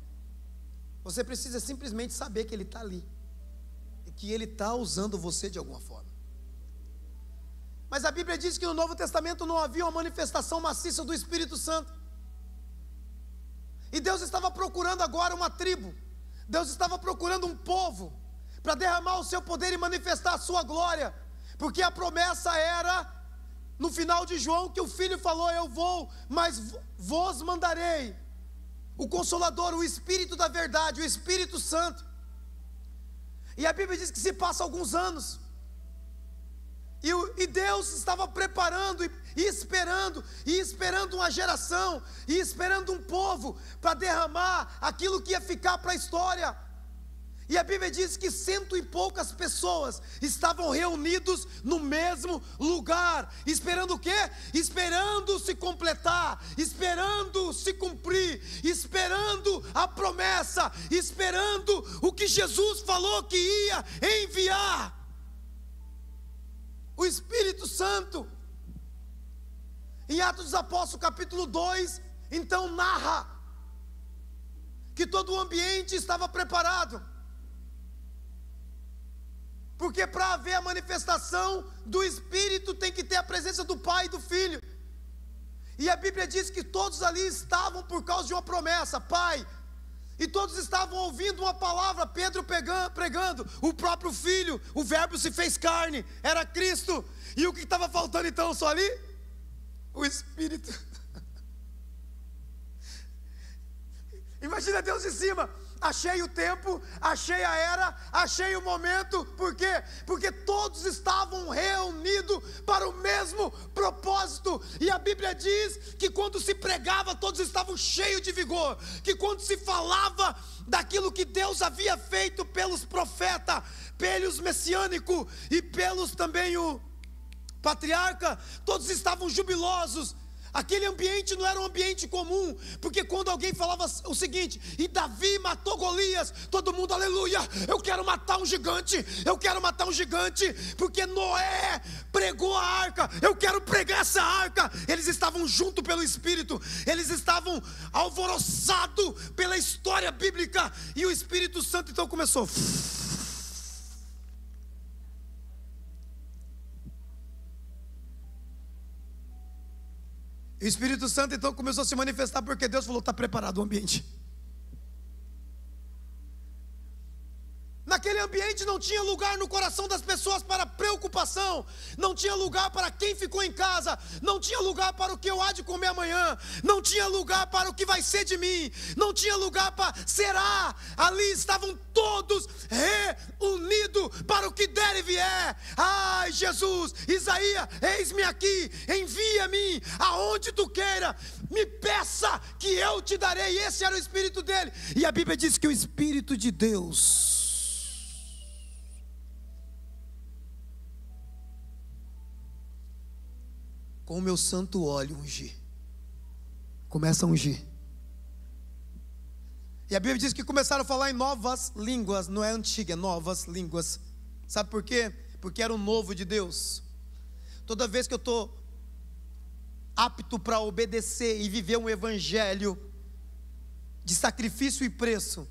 Você precisa simplesmente saber que Ele está ali, e que Ele está usando você de alguma forma. Mas a Bíblia diz que no Novo Testamento não havia uma manifestação maciça do Espírito Santo. E Deus estava procurando agora uma tribo. Deus estava procurando um povo para derramar o seu poder e manifestar a sua glória. Porque a promessa era, no final de João, que o Filho falou: eu vou, mas vos mandarei o Consolador, o Espírito da verdade, o Espírito Santo. E a Bíblia diz que se passa alguns anos, e Deus estava preparando e esperando uma geração, e esperando um povo para derramar aquilo que ia ficar para a história. E a Bíblia diz que 100 e poucas pessoas estavam reunidos no mesmo lugar, esperando o quê? Esperando se completar, esperando se cumprir, esperando a promessa, esperando o que Jesus falou que ia enviar. O Espírito Santo. Em Atos dos Apóstolos capítulo 2, então narra que todo o ambiente estava preparado. Porque para haver a manifestação do Espírito tem que ter a presença do Pai e do Filho. E a Bíblia diz que todos ali estavam por causa de uma promessa, Pai. E todos estavam ouvindo uma palavra, Pedro pregando, o próprio Filho, o Verbo se fez carne, era Cristo. E o que estava faltando então só ali? O Espírito. Imagina Deus em cima. Achei o tempo, achei a era, achei o momento. Por quê? Porque todos estavam reunidos para o mesmo propósito. E a Bíblia diz que quando se pregava, todos estavam cheios de vigor. Que quando se falava daquilo que Deus havia feito pelos profetas, pelos messiânicos e pelos também o patriarca, todos estavam jubilosos. Aquele ambiente não era um ambiente comum, porque quando alguém falava o seguinte: e Davi matou Golias, todo mundo, aleluia, eu quero matar um gigante, eu quero matar um gigante, porque Noé pregou a arca, eu quero pregar essa arca. Eles estavam juntos pelo Espírito, eles estavam alvoroçados pela história bíblica, e o Espírito Santo então começou. O Espírito Santo então começou a se manifestar, porque Deus falou: está preparado o ambiente. Naquele ambiente não tinha lugar no coração das pessoas para preocupação, não tinha lugar para quem ficou em casa, não tinha lugar para o que eu há de comer amanhã, não tinha lugar para o que vai ser de mim, não tinha lugar para será. Ali estavam todos reunidos para o que der e vier. Ai, Jesus, Isaías, eis-me aqui, envia-me aonde tu queira, me peça que eu te darei. Esse era o Espírito dele. E a Bíblia diz que o Espírito de Deus com o meu santo óleo ungir. Começa a ungir. E a Bíblia diz que começaram a falar em novas línguas. Não é antiga, é novas línguas. Sabe por quê? Porque era o novo de Deus. Toda vez que eu estou apto para obedecer e viver um evangelho de sacrifício e preço,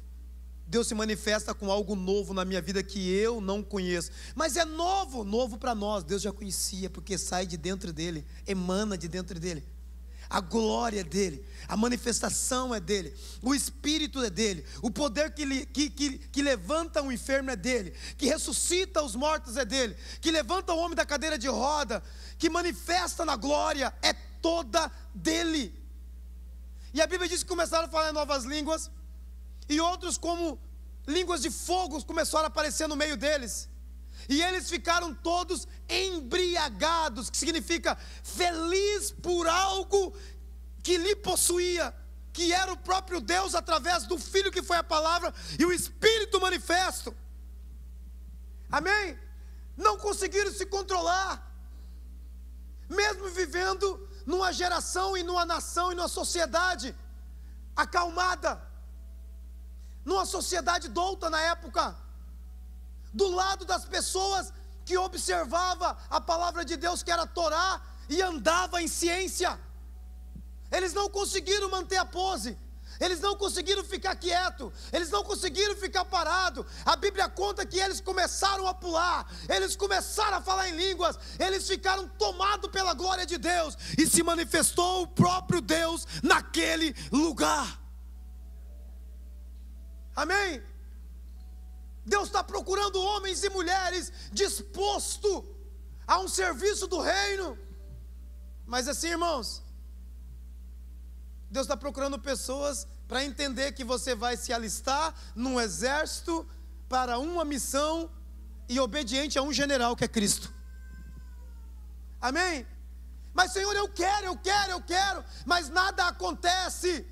Deus se manifesta com algo novo na minha vida que eu não conheço. Mas é novo, novo para nós. Deus já conhecia, porque sai de dentro dele, emana de dentro dele. A glória é dele, a manifestação é dele, o Espírito é dele, o poder que levanta o enfermo é dele, que ressuscita os mortos é dele, que levanta o homem da cadeira de roda, que manifesta na glória, é toda dele. E a Bíblia diz que começaram a falar em novas línguas, e outros como línguas de fogo começaram a aparecer no meio deles. E eles ficaram todos embriagados, que significa feliz por algo que lhe possuía, que era o próprio Deus através do Filho que foi a palavra e o Espírito manifesto. Amém? Não conseguiram se controlar, mesmo vivendo numa geração e numa nação e numa sociedade acalmada, numa sociedade douta na época, do lado das pessoas que observava a palavra de Deus, que era a Torá, e andava em ciência. Eles não conseguiram manter a pose, eles não conseguiram ficar quieto, eles não conseguiram ficar parado. A Bíblia conta que eles começaram a pular, eles começaram a falar em línguas, eles ficaram tomados pela glória de Deus, e se manifestou o próprio Deus naquele lugar. Amém? Deus está procurando homens e mulheres dispostos a um serviço do reino. Mas assim, irmãos, Deus está procurando pessoas para entender que você vai se alistar num exército para uma missão e obediente a um general que é Cristo. Amém? Mas Senhor, eu quero, mas nada acontece.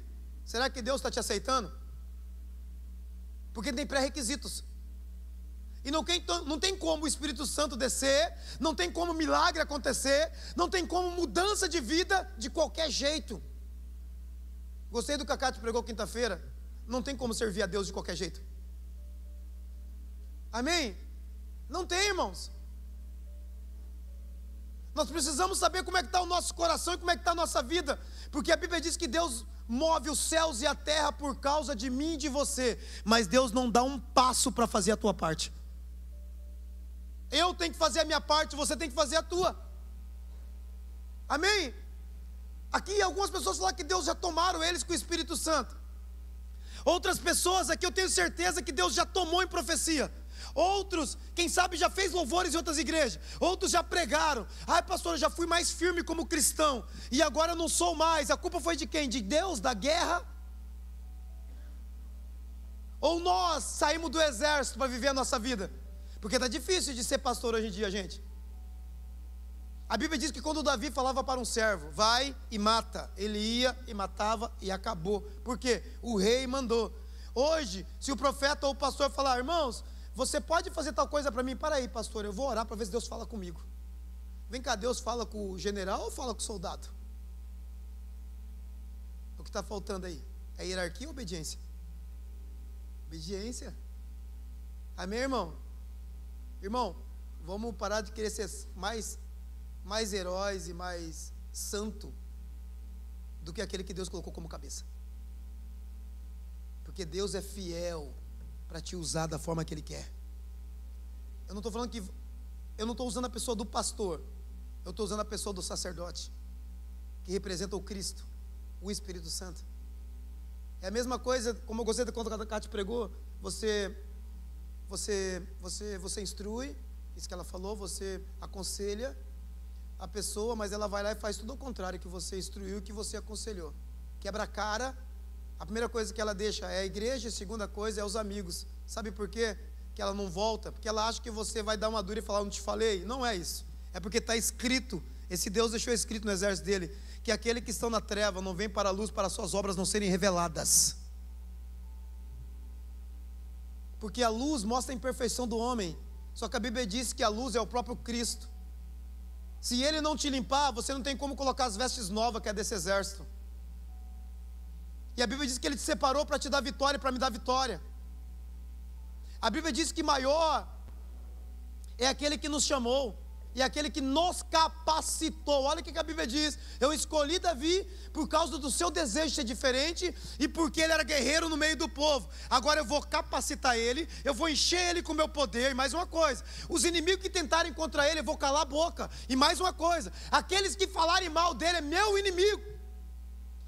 Será que Deus está te aceitando? Porque tem pré-requisitos. E não tem como o Espírito Santo descer, não tem como milagre acontecer, não tem como mudança de vida de qualquer jeito. Gostei do que a Cátia pregou quinta-feira. Não tem como servir a Deus de qualquer jeito. Amém? Não tem, irmãos. Nós precisamos saber como é que está o nosso coração e como é que está a nossa vida, porque a Bíblia diz que Deus move os céus e a terra por causa de mim e de você, mas Deus não dá um passo para fazer a tua parte. Eu tenho que fazer a minha parte, você tem que fazer a tua. Amém? Aqui algumas pessoas falam que Deus já tomaram eles com o Espírito Santo. Outras pessoas aqui eu tenho certeza que Deus já tomou em profecia. Outros, quem sabe já fez louvores em outras igrejas. Outros já pregaram. Ai pastor, eu já fui mais firme como cristão, e agora eu não sou mais. A culpa foi de quem? De Deus, da guerra? Ou nós saímos do exército para viver a nossa vida? Porque está difícil de ser pastor hoje em dia, gente. A Bíblia diz que quando Davi falava para um servo, vai e mata, ele ia e matava e acabou. Por quê? O rei mandou. Hoje, se o profeta ou o pastor falar, irmãos, você pode fazer tal coisa para mim? Para aí, pastor, eu vou orar para ver se Deus fala comigo. Vem cá, Deus fala com o general ou fala com o soldado? O que está faltando aí? É hierarquia ou obediência? Obediência. Amém, irmão? Irmão, vamos parar de querer ser mais heróis e mais santo do que aquele que Deus colocou como cabeça. Porque Deus é fiel para te usar da forma que Ele quer. Eu não estou falando que... Eu não estou usando a pessoa do pastor, eu estou usando a pessoa do sacerdote, que representa o Cristo, o Espírito Santo. É a mesma coisa, como eu gostei de quando a Cátia pregou, você você instrui, isso que ela falou, você aconselha a pessoa, mas ela vai lá e faz tudo ao contrário que você instruiu e que você aconselhou. Quebra a cara. A primeira coisa que ela deixa é a igreja, a segunda coisa é os amigos. Sabe por quê que ela não volta? Porque ela acha que você vai dar uma dura e falar, não te falei? Não é isso. É porque está escrito, esse Deus deixou escrito no exército dele, que aquele que estão na treva não vem para a luz, para suas obras não serem reveladas. Porque a luz mostra a imperfeição do homem. Só que a Bíblia diz que a luz é o próprio Cristo. Se ele não te limpar, você não tem como colocar as vestes novas que é desse exército. E a Bíblia diz que ele te separou para te dar vitória e para me dar vitória. A Bíblia diz que maior é aquele que nos chamou e aquele que nos capacitou. Olha o que a Bíblia diz: eu escolhi Davi por causa do seu desejo de ser diferente e porque ele era guerreiro no meio do povo. Agora eu vou capacitar ele, eu vou encher ele com o meu poder. E mais uma coisa, os inimigos que tentarem contra ele, eu vou calar a boca. E mais uma coisa, aqueles que falarem mal dele é meu inimigo.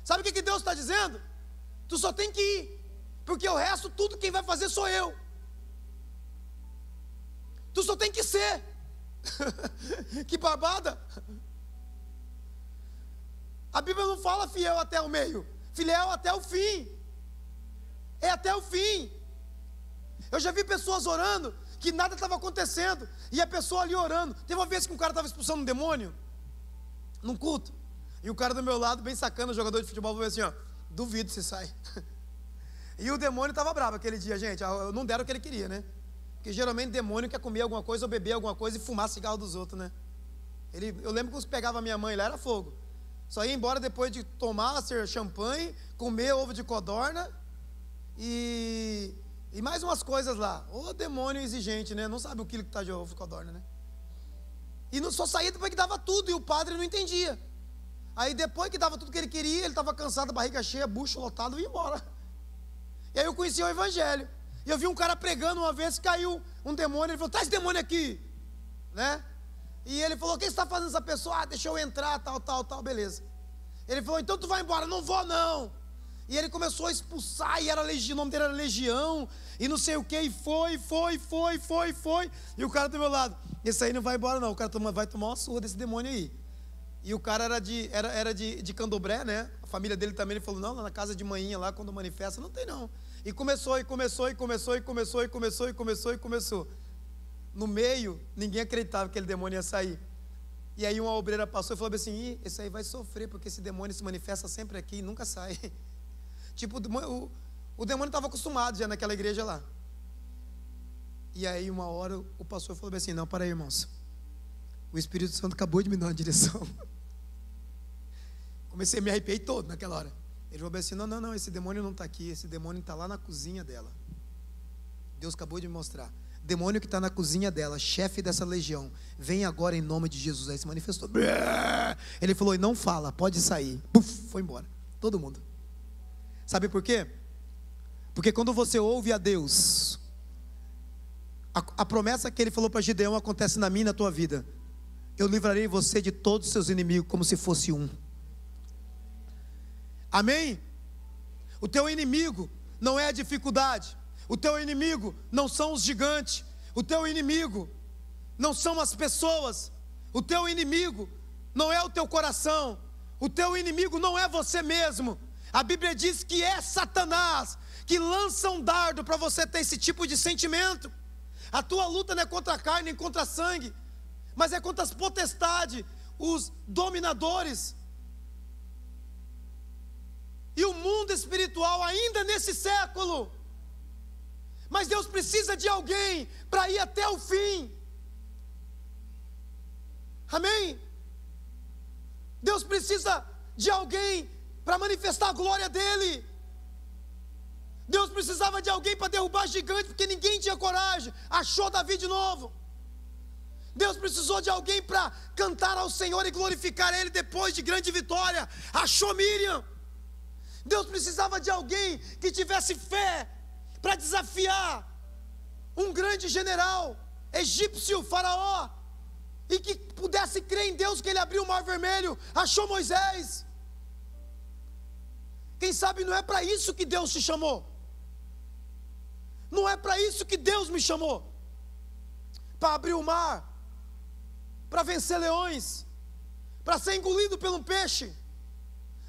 Sabe o que Deus está dizendo? Tu só tem que ir, porque o resto, tudo quem vai fazer sou eu. Tu só tem que ser. Que barbada. A Bíblia não fala fiel até o meio, fiel até o fim. É até o fim. Eu já vi pessoas orando que nada estava acontecendo, e a pessoa ali orando. Teve uma vez que um cara estava expulsando um demônio num culto, e o cara do meu lado, bem sacana, jogador de futebol, falou assim, ó: duvido se sai. E o demônio estava bravo aquele dia, gente. Não deram o que ele queria, né? Porque geralmente demônio quer comer alguma coisa ou beber alguma coisa e fumar cigarro dos outros, né? Eu lembro que quando pegava a minha mãe lá, era fogo. Só ia embora depois de tomar champanhe, comer ovo de codorna e mais umas coisas lá. Ô demônio exigente, né? Não sabe o quilo que está de ovo de codorna, né? E não só saía depois que dava tudo, e o padre não entendia. Aí depois que dava tudo que ele queria, ele estava cansado, barriga cheia, bucho lotado, e ia embora. E aí eu conheci o evangelho. E eu vi um cara pregando uma vez, caiu um demônio, ele falou: traz esse demônio aqui, né? E ele falou: o que você está fazendo essa pessoa? Ah, deixa eu entrar, tal, beleza. Ele falou: então tu vai embora. Não vou não. E ele começou a expulsar, e era legião, o nome dele era Legião, e não sei o que, e foi. E o cara do meu lado: esse aí não vai embora não, o cara vai tomar uma surra desse demônio aí. E o cara era de Candomblé, né? A família dele também. Ele falou: não, lá na casa de manhinha, lá quando manifesta, não tem não. E começou. No meio, ninguém acreditava que aquele demônio ia sair. E aí uma obreira passou e falou assim: esse aí vai sofrer, porque esse demônio se manifesta sempre aqui e nunca sai. Tipo, o demônio estava acostumado já naquela igreja lá. E aí uma hora o pastor falou assim: não, para aí, irmãos, o Espírito Santo acabou de me dar uma direção. Comecei a me arrepiar todo naquela hora. Ele falou assim: não, esse demônio não está aqui, esse demônio está lá na cozinha dela. Deus acabou de me mostrar. Demônio que está na cozinha dela, chefe dessa legião, vem agora em nome de Jesus. Aí se manifestou. Ele falou: e não fala, pode sair. Puf, foi embora, todo mundo. Sabe por quê? Porque quando você ouve a Deus, a promessa que ele falou para Gideão acontece na minha e na tua vida: eu livrarei você de todos os seus inimigos como se fosse um. Amém? O teu inimigo não é a dificuldade, o teu inimigo não são os gigantes, o teu inimigo não são as pessoas, o teu inimigo não é o teu coração, o teu inimigo não é você mesmo. A Bíblia diz que é Satanás que lança um dardo para você ter esse tipo de sentimento. A tua luta não é contra a carne nem contra a sangue, mas é contra as potestades, os dominadores. E o mundo espiritual ainda nesse século. Mas Deus precisa de alguém para ir até o fim. Amém? Deus precisa de alguém para manifestar a glória dele. Deus precisava de alguém para derrubar gigante, porque ninguém tinha coragem. Achou Davi de novo. Deus precisou de alguém para cantar ao Senhor e glorificar Ele depois de grande vitória. Achou Miriam. Deus precisava de alguém que tivesse fé para desafiar um grande general egípcio, Faraó, e que pudesse crer em Deus que ele abriu o mar vermelho. Achou Moisés. Quem sabe não é para isso que Deus te chamou. Não é para isso que Deus me chamou. Para abrir o mar, para vencer leões, para ser engolido por um peixe.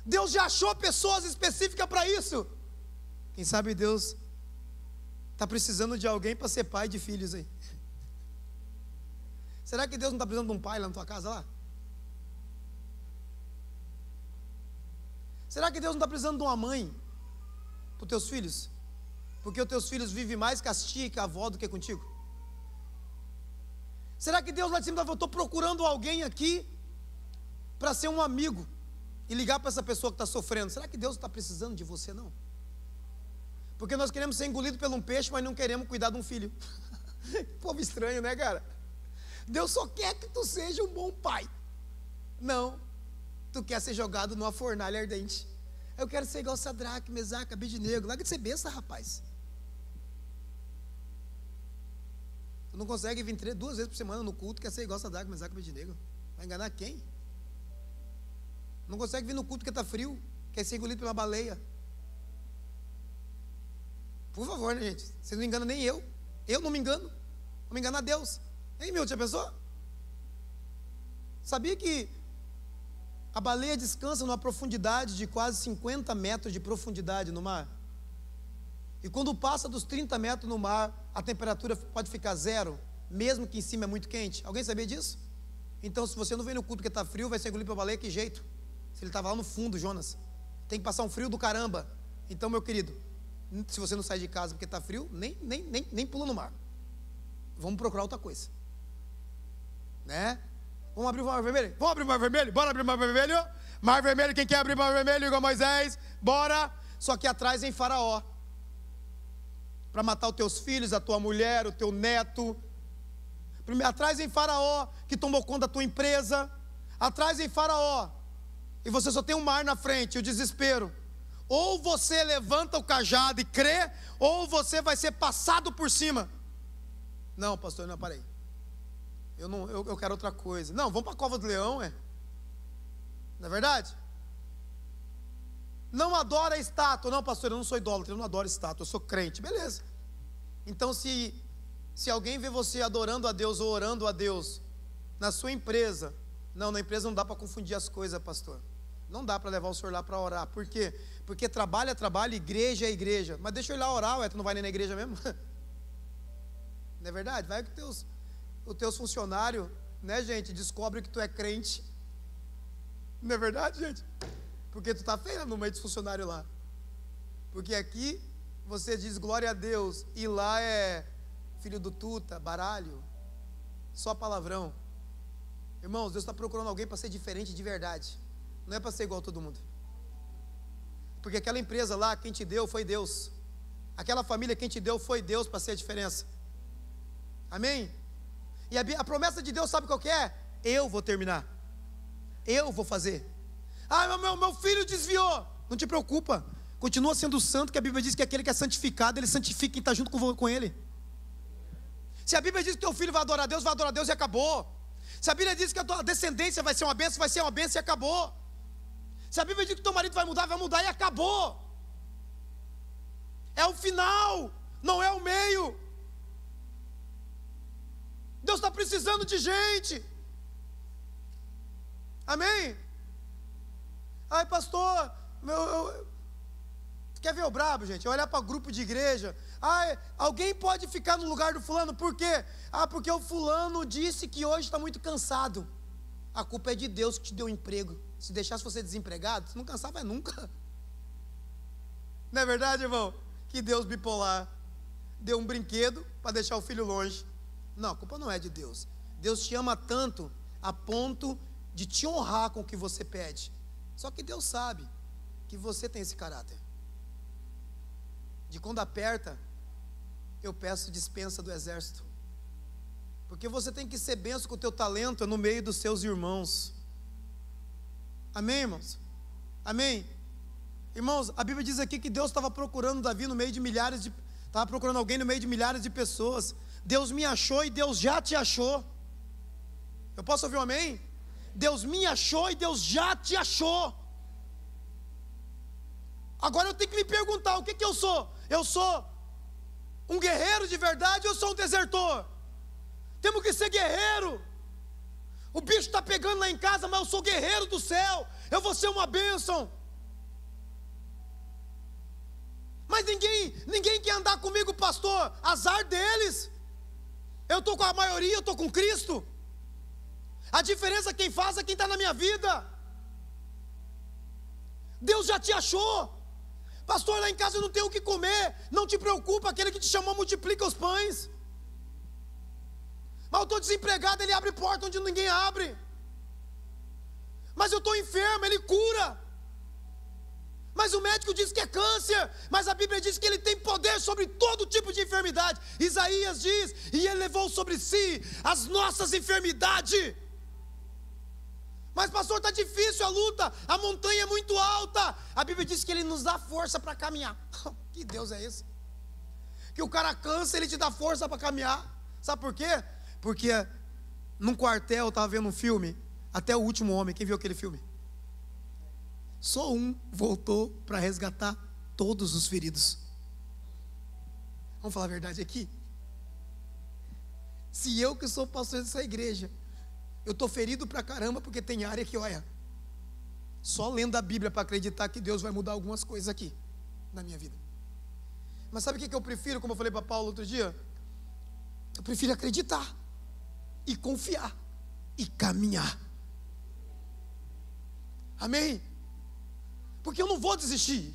Deus já achou pessoas específicas para isso. Quem sabe Deus está precisando de alguém para ser pai de filhos aí. Será que Deus não está precisando de um pai lá na tua casa lá? Será que Deus não está precisando de uma mãe para os teus filhos? Porque os teus filhos vivem mais com a tia e com a avó do que contigo? Será que Deus lá de cima está falando, eu estou procurando alguém aqui para ser um amigo e ligar para essa pessoa que está sofrendo? Será que Deus está precisando de você não? Porque nós queremos ser engolidos por um peixe, mas não queremos cuidar de um filho. Povo estranho, né, cara? Deus só quer que tu seja um bom pai. Não, tu quer ser jogado numa fornalha ardente. Eu quero ser igual Sadraque, Mesaque, Abednego. Larga de ser besta, rapaz. Tu não consegue vir 2 vezes por semana no culto, quer ser igual Sadraque, Mesaque, Abednego. Vai enganar quem? Não consegue vir no culto porque está frio, quer ser engolido pela baleia. Por favor, né, gente? Vocês não enganam nem eu. Eu não me engano. Vou me enganar Deus. Hein, meu, já pensou? Sabia que a baleia descansa numa profundidade de quase 50 metros de profundidade no mar? E quando passa dos 30 metros no mar, a temperatura pode ficar 0, mesmo que em cima é muito quente. Alguém sabia disso? Então, se você não vem no culto porque está frio, vai ser engolido pela baleia, que jeito? Se ele estava lá no fundo, Jonas. Tem que passar um frio do caramba. Então, meu querido, se você não sai de casa porque está frio, nem pula no mar. Vamos procurar outra coisa. Né? Vamos abrir o mar vermelho? Vamos abrir o mar vermelho? Bora abrir o mar vermelho? Mar vermelho, quem quer abrir o mar vermelho igual Moisés? Bora! Só que atrás vem Faraó para matar os teus filhos, a tua mulher, o teu neto. Atrás vem Faraó que tomou conta da tua empresa. Atrás vem Faraó e você só tem um mar na frente, o desespero. Ou você levanta o cajado e crê, ou você vai ser passado por cima. Não, pastor, não, parei. Eu quero outra coisa. Não, vamos para a cova do leão, não é verdade? Não adora estátua. Não, pastor, eu não sou idólatra, eu não adoro estátua, eu sou crente. Beleza. Então, se alguém vê você adorando a Deus ou orando a Deus na sua empresa, não, na empresa não dá para confundir as coisas, pastor. Não dá para levar o senhor lá para orar. Por quê? Porque trabalho é trabalho, igreja é igreja. Mas deixa eu ir lá orar, tu não vai nem na igreja mesmo? Não é verdade? Vai que os teus funcionários, né, gente, descobrem que tu é crente. Não é verdade, gente? Porque tu está feio no meio dos funcionários lá. Porque aqui você diz glória a Deus e lá é filho do tuta, baralho, só palavrão. Irmãos, Deus está procurando alguém para ser diferente de verdade. Não é para ser igual a todo mundo. Porque aquela empresa lá, quem te deu foi Deus. Aquela família, quem te deu foi Deus para ser a diferença. Amém? E a promessa de Deus, sabe qual que é? Eu vou terminar. Eu vou fazer. Ah, meu filho desviou. Não te preocupa. Continua sendo santo, que a Bíblia diz que aquele que é santificado, ele santifica quem está junto com ele. Se a Bíblia diz que teu filho vai adorar a Deus e acabou. Se a Bíblia diz que a tua descendência vai ser uma bênção e acabou. Se a Bíblia diz que teu marido vai mudar e acabou. É o final, não é o meio. Deus está precisando de gente. Amém? Ai, pastor, quer ver o brabo, gente? Olhar para o grupo de igreja. Ai, alguém pode ficar no lugar do fulano, por quê? Ah, porque o fulano disse que hoje está muito cansado. A culpa é de Deus que te deu emprego. Se deixasse você desempregado, você não cansava nunca. Não é verdade, irmão? Que Deus bipolar deu um brinquedo para deixar o filho longe. Não, a culpa não é de Deus. Deus te ama tanto a ponto de te honrar com o que você pede. Só que Deus sabe que você tem esse caráter. De quando aperta, eu peço dispensa do exército. Porque você tem que ser benção com o teu talento no meio dos seus irmãos. Amém, irmãos? Amém? Irmãos, a Bíblia diz aqui que Deus estava procurando Davi no meio de estava procurando alguém no meio de milhares de pessoas. Deus me achou e Deus já te achou. Eu posso ouvir um amém? Deus me achou e Deus já te achou. Agora eu tenho que me perguntar, o que eu sou? Eu sou um guerreiro de verdade ou sou um desertor? Temos que ser guerreiro. O bicho está pegando lá em casa, mas eu sou guerreiro do céu. Eu vou ser uma bênção. Mas ninguém quer andar comigo, pastor. Azar deles. Eu estou com a maioria, eu estou com Cristo. A diferença quem faz é quem está na minha vida. Deus já te achou. Pastor, lá em casa eu não tenho o que comer. Não te preocupa, aquele que te chamou multiplica os pães. Mas eu estou desempregado, ele abre porta onde ninguém abre. Mas eu estou enfermo, ele cura. Mas o médico diz que é câncer. Mas a Bíblia diz que ele tem poder sobre todo tipo de enfermidade. Isaías diz, e ele levou sobre si as nossas enfermidades. Mas pastor, está difícil a luta, a montanha é muito alta. A Bíblia diz que ele nos dá força para caminhar. Que Deus é esse? Que o cara cansa, ele te dá força para caminhar. Sabe por quê? Porque num quartel eu estava vendo um filme, Até o Último Homem. Quem viu aquele filme? Só um voltou para resgatar todos os feridos. Vamos falar a verdade aqui? Se eu que sou pastor dessa igreja, eu estou ferido pra caramba, porque tem área que, olha, só lendo a Bíblia para acreditar que Deus vai mudar algumas coisas aqui na minha vida. Mas sabe o que eu prefiro, como eu falei para Paulo outro dia? Eu prefiro acreditar e confiar e caminhar. Amém? Porque eu não vou desistir.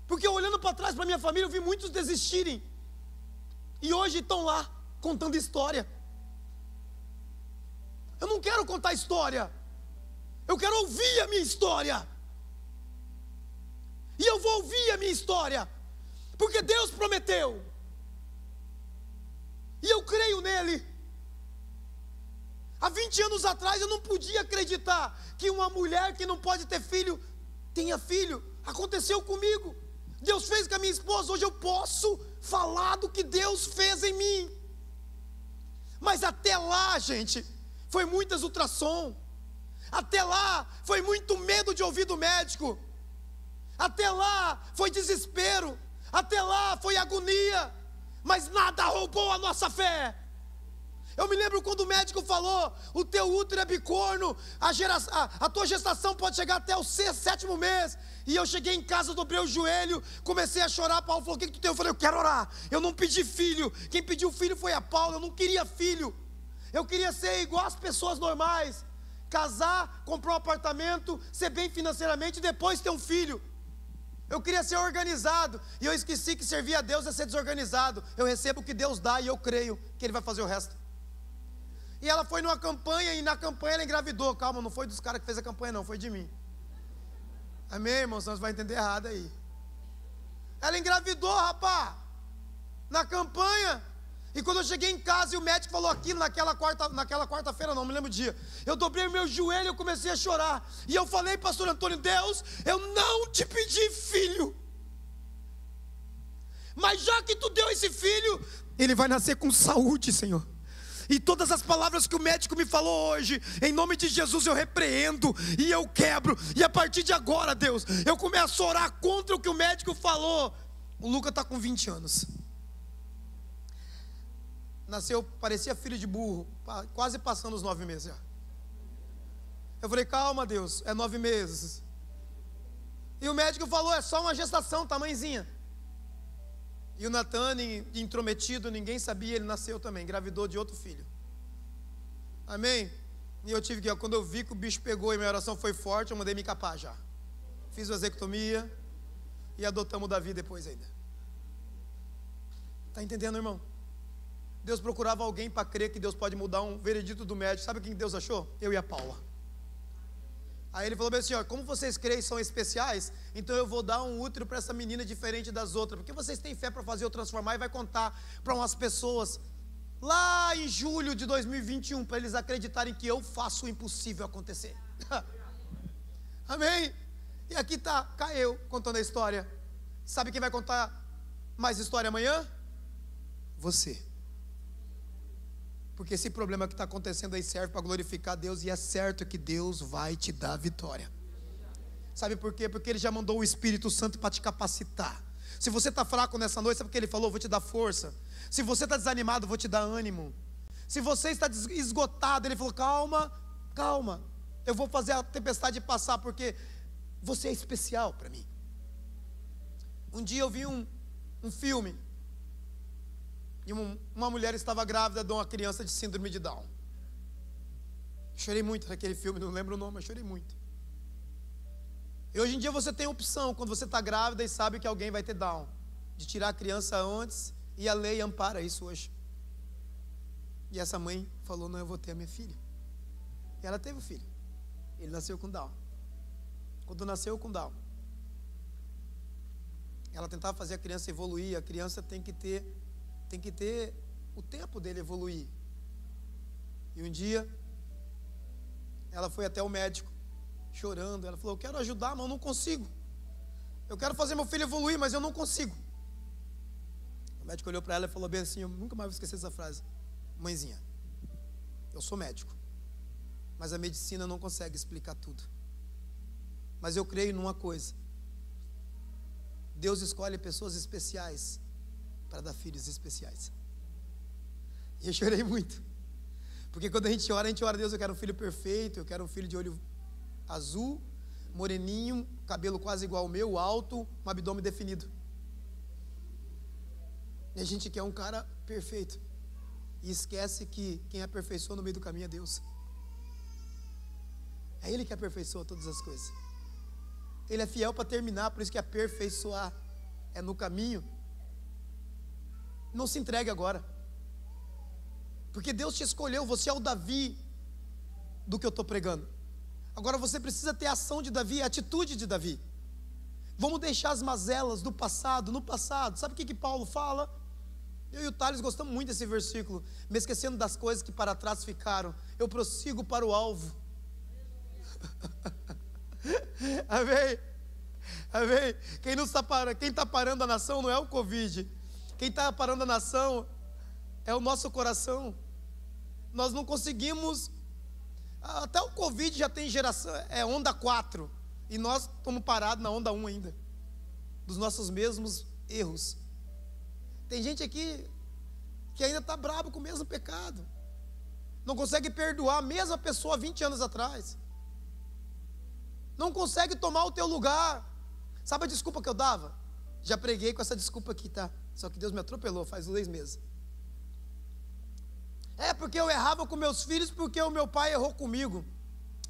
Porque olhando para trás para minha família, eu vi muitos desistirem. E hoje estão lá, contando história. Eu não quero contar história. Eu quero ouvir a minha história. E eu vou ouvir a minha história. Porque Deus prometeu. E eu creio nele. Há 20 anos atrás eu não podia acreditar que uma mulher que não pode ter filho, tenha filho. Aconteceu comigo. Deus fez com a minha esposa. Hoje eu posso falar do que Deus fez em mim. Mas até lá, gente, foi muitas ultrassom. Até lá foi muito medo de ouvir do médico. Até lá foi desespero. Até lá foi agonia. Mas nada roubou a nossa fé. Eu me lembro quando o médico falou: o teu útero é bicorno, a tua gestação pode chegar até o 7º mês. E eu cheguei em casa, dobrei o joelho, comecei a chorar. Paulo falou: o que tu tem? Eu falei: eu quero orar. Eu não pedi filho. Quem pediu filho foi a Paula. Eu não queria filho. Eu queria ser igual às pessoas normais. Casar, comprar um apartamento, ser bem financeiramente e depois ter um filho. Eu queria ser organizado. E eu esqueci que servir a Deus é ser desorganizado. Eu recebo o que Deus dá e eu creio que Ele vai fazer o resto. E ela foi numa campanha e na campanha ela engravidou. Calma, não foi dos caras que fez a campanha não, foi de mim. Amém, irmão? Senão você vai entender errado aí. Ela engravidou, rapaz, na campanha. E quando eu cheguei em casa e o médico falou aquilo naquela quarta-feira, não me lembro o dia, eu dobrei o meu joelho e eu comecei a chorar. E eu falei: pastor Antônio, Deus, eu não te pedi filho, mas já que tu deu esse filho, ele vai nascer com saúde, Senhor. E todas as palavras que o médico me falou hoje, em nome de Jesus eu repreendo e eu quebro. E a partir de agora, Deus, eu começo a orar contra o que o médico falou. O Lucas está com 20 anos. Nasceu, parecia filho de burro, quase passando os 9 meses já. Eu falei: calma, Deus, é 9 meses. E o médico falou: é só uma gestação, tamanhozinha. E o Natan, intrometido, ninguém sabia, ele nasceu também, engravidou de outro filho. Amém? E eu tive que, quando eu vi que o bicho pegou e minha oração foi forte, eu mandei me capar já. Fiz vasectomia e adotamos o Davi depois ainda. Está entendendo, irmão? Deus procurava alguém para crer que Deus pode mudar um veredito do médico. Sabe quem Deus achou? Eu e a Paula. Aí ele falou bem assim: ó, como vocês creem são especiais, então eu vou dar um útero para essa menina diferente das outras, porque vocês têm fé para fazer eu transformar, e vai contar para umas pessoas lá em julho de 2021, para eles acreditarem que eu faço o impossível acontecer. Amém? E aqui está eu contando a história. Sabe quem vai contar mais história amanhã? Você. Porque esse problema que está acontecendo aí serve para glorificar Deus, e é certo que Deus vai te dar vitória. Sabe por quê? Porque Ele já mandou o Espírito Santo para te capacitar. Se você está fraco nessa noite, sabe o que ele falou? Vou te dar força. Se você está desanimado, vou te dar ânimo. Se você está esgotado, ele falou, calma, calma. Eu vou fazer a tempestade passar, porque você é especial para mim. Um dia eu vi um filme, e uma mulher estava grávida de uma criança de síndrome de Down. Chorei muito naquele filme, não lembro o nome, mas chorei muito. E hoje em dia você tem opção, quando você está grávida e sabe que alguém vai ter Down, de tirar a criança antes, e a lei ampara isso hoje. E essa mãe falou, não, eu vou ter a minha filha. E ela teve o filho. Ele nasceu com Down. Quando nasceu com Down, ela tentava fazer a criança evoluir. A criança tem que ter o tempo dele evoluir. E um dia ela foi até o médico chorando. Ela falou, eu quero ajudar, mas eu não consigo. Eu quero fazer meu filho evoluir, mas eu não consigo. O médico olhou para ela e falou bem assim, eu nunca mais vou esquecer essa frase: mãezinha, eu sou médico, mas a medicina não consegue explicar tudo. Mas eu creio numa coisa: Deus escolhe pessoas especiais para dar filhos especiais. E eu chorei muito, porque quando a gente ora, Deus, eu quero um filho perfeito, eu quero um filho de olho azul, moreninho, cabelo quase igual ao meu, alto, um abdômen definido. E a gente quer um cara perfeito, e esquece que quem aperfeiçoa no meio do caminho é Deus. É Ele que aperfeiçoa todas as coisas. Ele é fiel para terminar, por isso que aperfeiçoar é no caminho. Não se entregue agora, porque Deus te escolheu, você é o Davi do que eu estou pregando. Agora você precisa ter a ação de Davi, a atitude de Davi. Vamos deixar as mazelas do passado no passado. Sabe o que Paulo fala? Eu e o Thales gostamos muito desse versículo. Me esquecendo das coisas que para trás ficaram, eu prossigo para o alvo. Amém? Amém? Quem está parando a nação não é o Covid. Quem está parando a nação é o nosso coração. Nós não conseguimos. Até o Covid já tem geração, é onda 4. E nós estamos parados na onda 1 ainda, dos nossos mesmos erros. Tem gente aqui que ainda está bravo com o mesmo pecado. Não consegue perdoar a mesma pessoa 20 anos atrás. Não consegue tomar o teu lugar. Sabe a desculpa que eu dava? Já preguei com essa desculpa aqui, tá? Só que Deus me atropelou faz 2 meses. É porque eu errava com meus filhos, porque o meu pai errou comigo.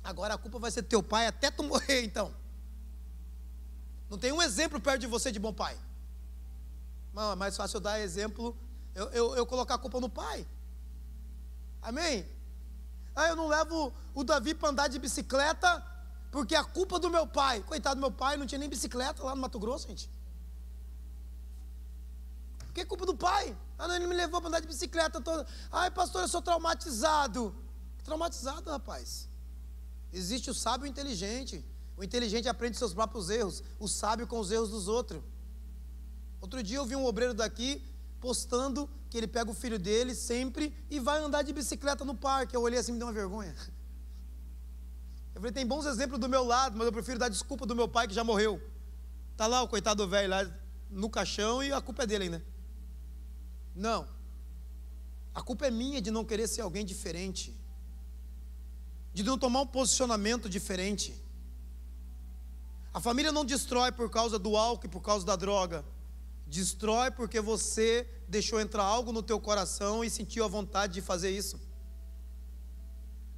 Agora a culpa vai ser teu pai até tu morrer, então. Não tem um exemplo perto de você de bom pai. Não, é mais fácil eu dar exemplo, eu colocar a culpa no pai. Amém? Eu não levo o Davi para andar de bicicleta, porque a culpa do meu pai. Coitado do meu pai, não tinha nem bicicleta lá no Mato Grosso, gente. Porque é culpa do pai. Não, ele me levou para andar de bicicleta toda. Ai, pastor, eu sou traumatizado. Traumatizado, rapaz. Existe o sábio e o inteligente. O inteligente aprende seus próprios erros, o sábio com os erros dos outros. Outro dia eu vi um obreiro daqui postando que ele pega o filho dele sempre e vai andar de bicicleta no parque. Eu olhei assim e me deu uma vergonha. Eu falei, tem bons exemplos do meu lado, mas eu prefiro dar desculpa do meu pai que já morreu. Está lá o coitado do velho lá no caixão e a culpa é dele ainda. Não. A culpa é minha de não querer ser alguém diferente, de não tomar um posicionamento diferente. A família não destrói por causa do álcool e por causa da droga. Destrói porque você deixou entrar algo no teu coração e sentiu a vontade de fazer isso.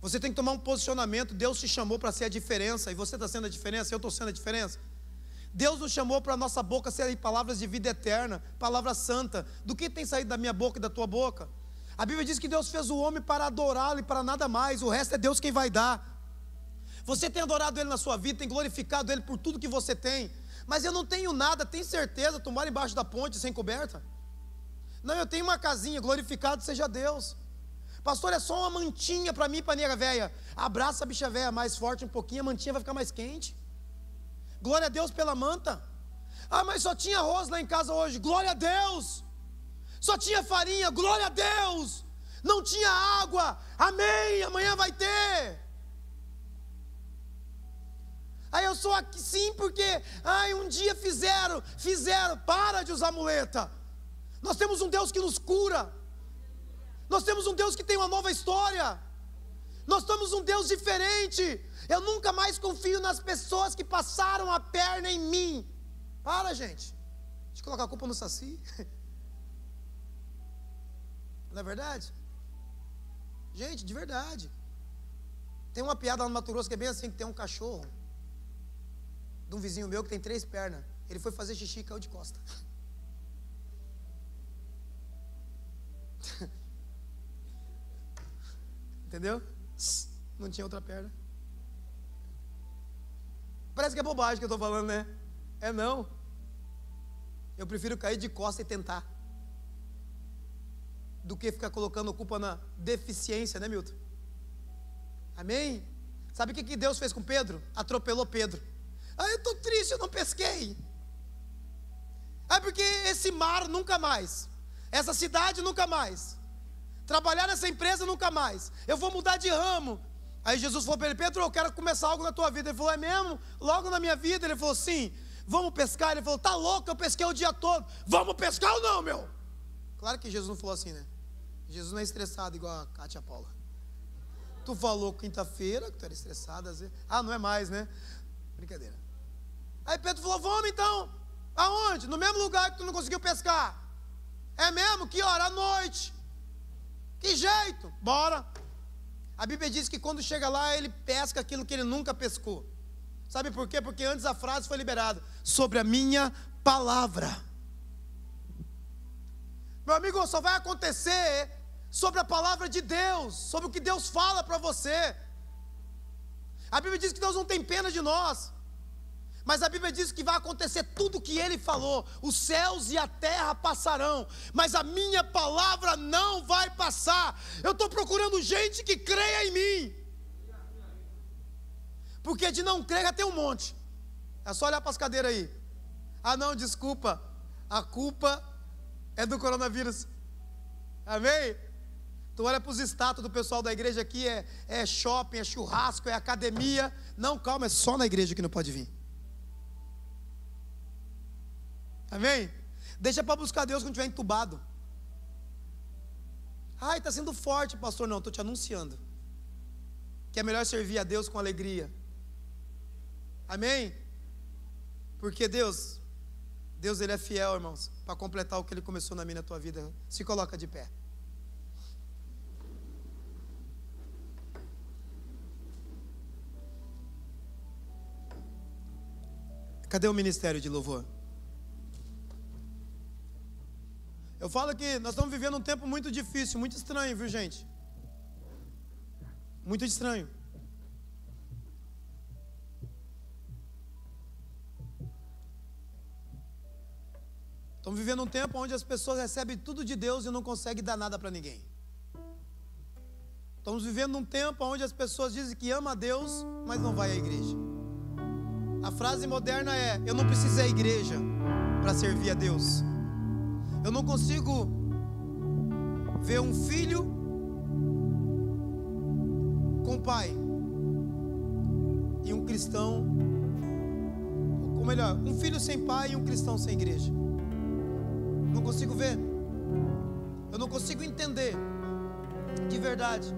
Você tem que tomar um posicionamento. Deus te chamou para ser a diferença, e você está sendo a diferença, eu estou sendo a diferença. Deus nos chamou para a nossa boca serem palavras de vida eterna, palavra santa. Do que tem saído da minha boca e da tua boca? A Bíblia diz que Deus fez o homem para adorá-lo e para nada mais. O resto é Deus quem vai dar. Você tem adorado Ele na sua vida, tem glorificado Ele por tudo que você tem. Mas eu não tenho nada, tem certeza? Tu mora embaixo da ponte sem coberta? Não, eu tenho uma casinha, glorificado seja Deus. Pastor, é só uma mantinha para mim e para a nega velha. Abraça a bicha velha mais forte um pouquinho, a mantinha vai ficar mais quente. Glória a Deus pela manta. Mas só tinha arroz lá em casa hoje. Glória a Deus. Só tinha farinha. Glória a Deus. Não tinha água. Amém. Amanhã vai ter. Aí eu sou aqui sim porque, um dia fizeram. Para de usar muleta. Nós temos um Deus que nos cura. Nós temos um Deus que tem uma nova história. Nós temos um Deus diferente. Eu nunca mais confio nas pessoas que passaram a perna em mim. Para, gente. Deixa eu colocar a culpa no Saci. Não é verdade? Gente, de verdade. Tem uma piada lá no Mato Grosso que é bem assim, que tem um cachorro de um vizinho meu que tem 3 pernas. Ele foi fazer xixi e caiu de costa. Entendeu? Não tinha outra perna. Parece que é bobagem que eu estou falando, né? É não. Eu prefiro cair de costa e tentar do que ficar colocando culpa na deficiência, né, Milton? Amém? Sabe o que Deus fez com Pedro? Atropelou Pedro. Eu estou triste, eu não pesquei. Porque esse mar nunca mais, essa cidade nunca mais, trabalhar nessa empresa nunca mais, eu vou mudar de ramo. Aí Jesus falou para ele: Pedro, eu quero começar algo na tua vida. Ele falou: é mesmo? Logo na minha vida? Ele falou: sim. Vamos pescar? Ele falou: tá louco, eu pesquei o dia todo. Vamos pescar ou não, meu? Claro que Jesus não falou assim, né? Jesus não é estressado igual a Cátia Paula. Tu falou quinta-feira que tu era estressado às vezes. Não é mais, né? Brincadeira. Aí Pedro falou: vamos então. Aonde? No mesmo lugar que tu não conseguiu pescar. É mesmo? Que hora? À noite. Que jeito? Bora. A Bíblia diz que quando chega lá, ele pesca aquilo que ele nunca pescou. Sabe por quê? Porque antes a frase foi liberada: sobre a minha palavra. Meu amigo, só vai acontecer sobre a palavra de Deus, sobre o que Deus fala para você. A Bíblia diz que Deus não tem pena de nós, mas a Bíblia diz que vai acontecer tudo o que Ele falou. Os céus e a terra passarão, mas a minha palavra não vai passar. Eu estou procurando gente que creia em mim, porque de não crer já tem um monte. É só olhar para as cadeiras aí. Não, desculpa, a culpa é do coronavírus. Amém? Tu olha para os status do pessoal da igreja aqui, é shopping, é churrasco, é academia. Não, calma, é só na igreja que não pode vir. Amém? Deixa para buscar Deus quando estiver entubado. Está sendo forte, pastor. Não, estou te anunciando que é melhor servir a Deus com alegria. Amém? Porque Deus Ele é fiel, irmãos, para completar o que Ele começou na minha e na tua vida. Se coloca de pé. Cadê o ministério de louvor? Eu falo que nós estamos vivendo um tempo muito difícil, muito estranho, viu, gente? Muito estranho. Estamos vivendo um tempo onde as pessoas recebem tudo de Deus e não conseguem dar nada para ninguém. Estamos vivendo um tempo onde as pessoas dizem que ama a Deus, mas não vai à igreja. A frase moderna é: eu não preciso ir à igreja para servir a Deus. Eu não consigo ver um filho com pai e um cristão, ou melhor, um filho sem pai e um cristão sem igreja. Não consigo ver. Eu não consigo entender de verdade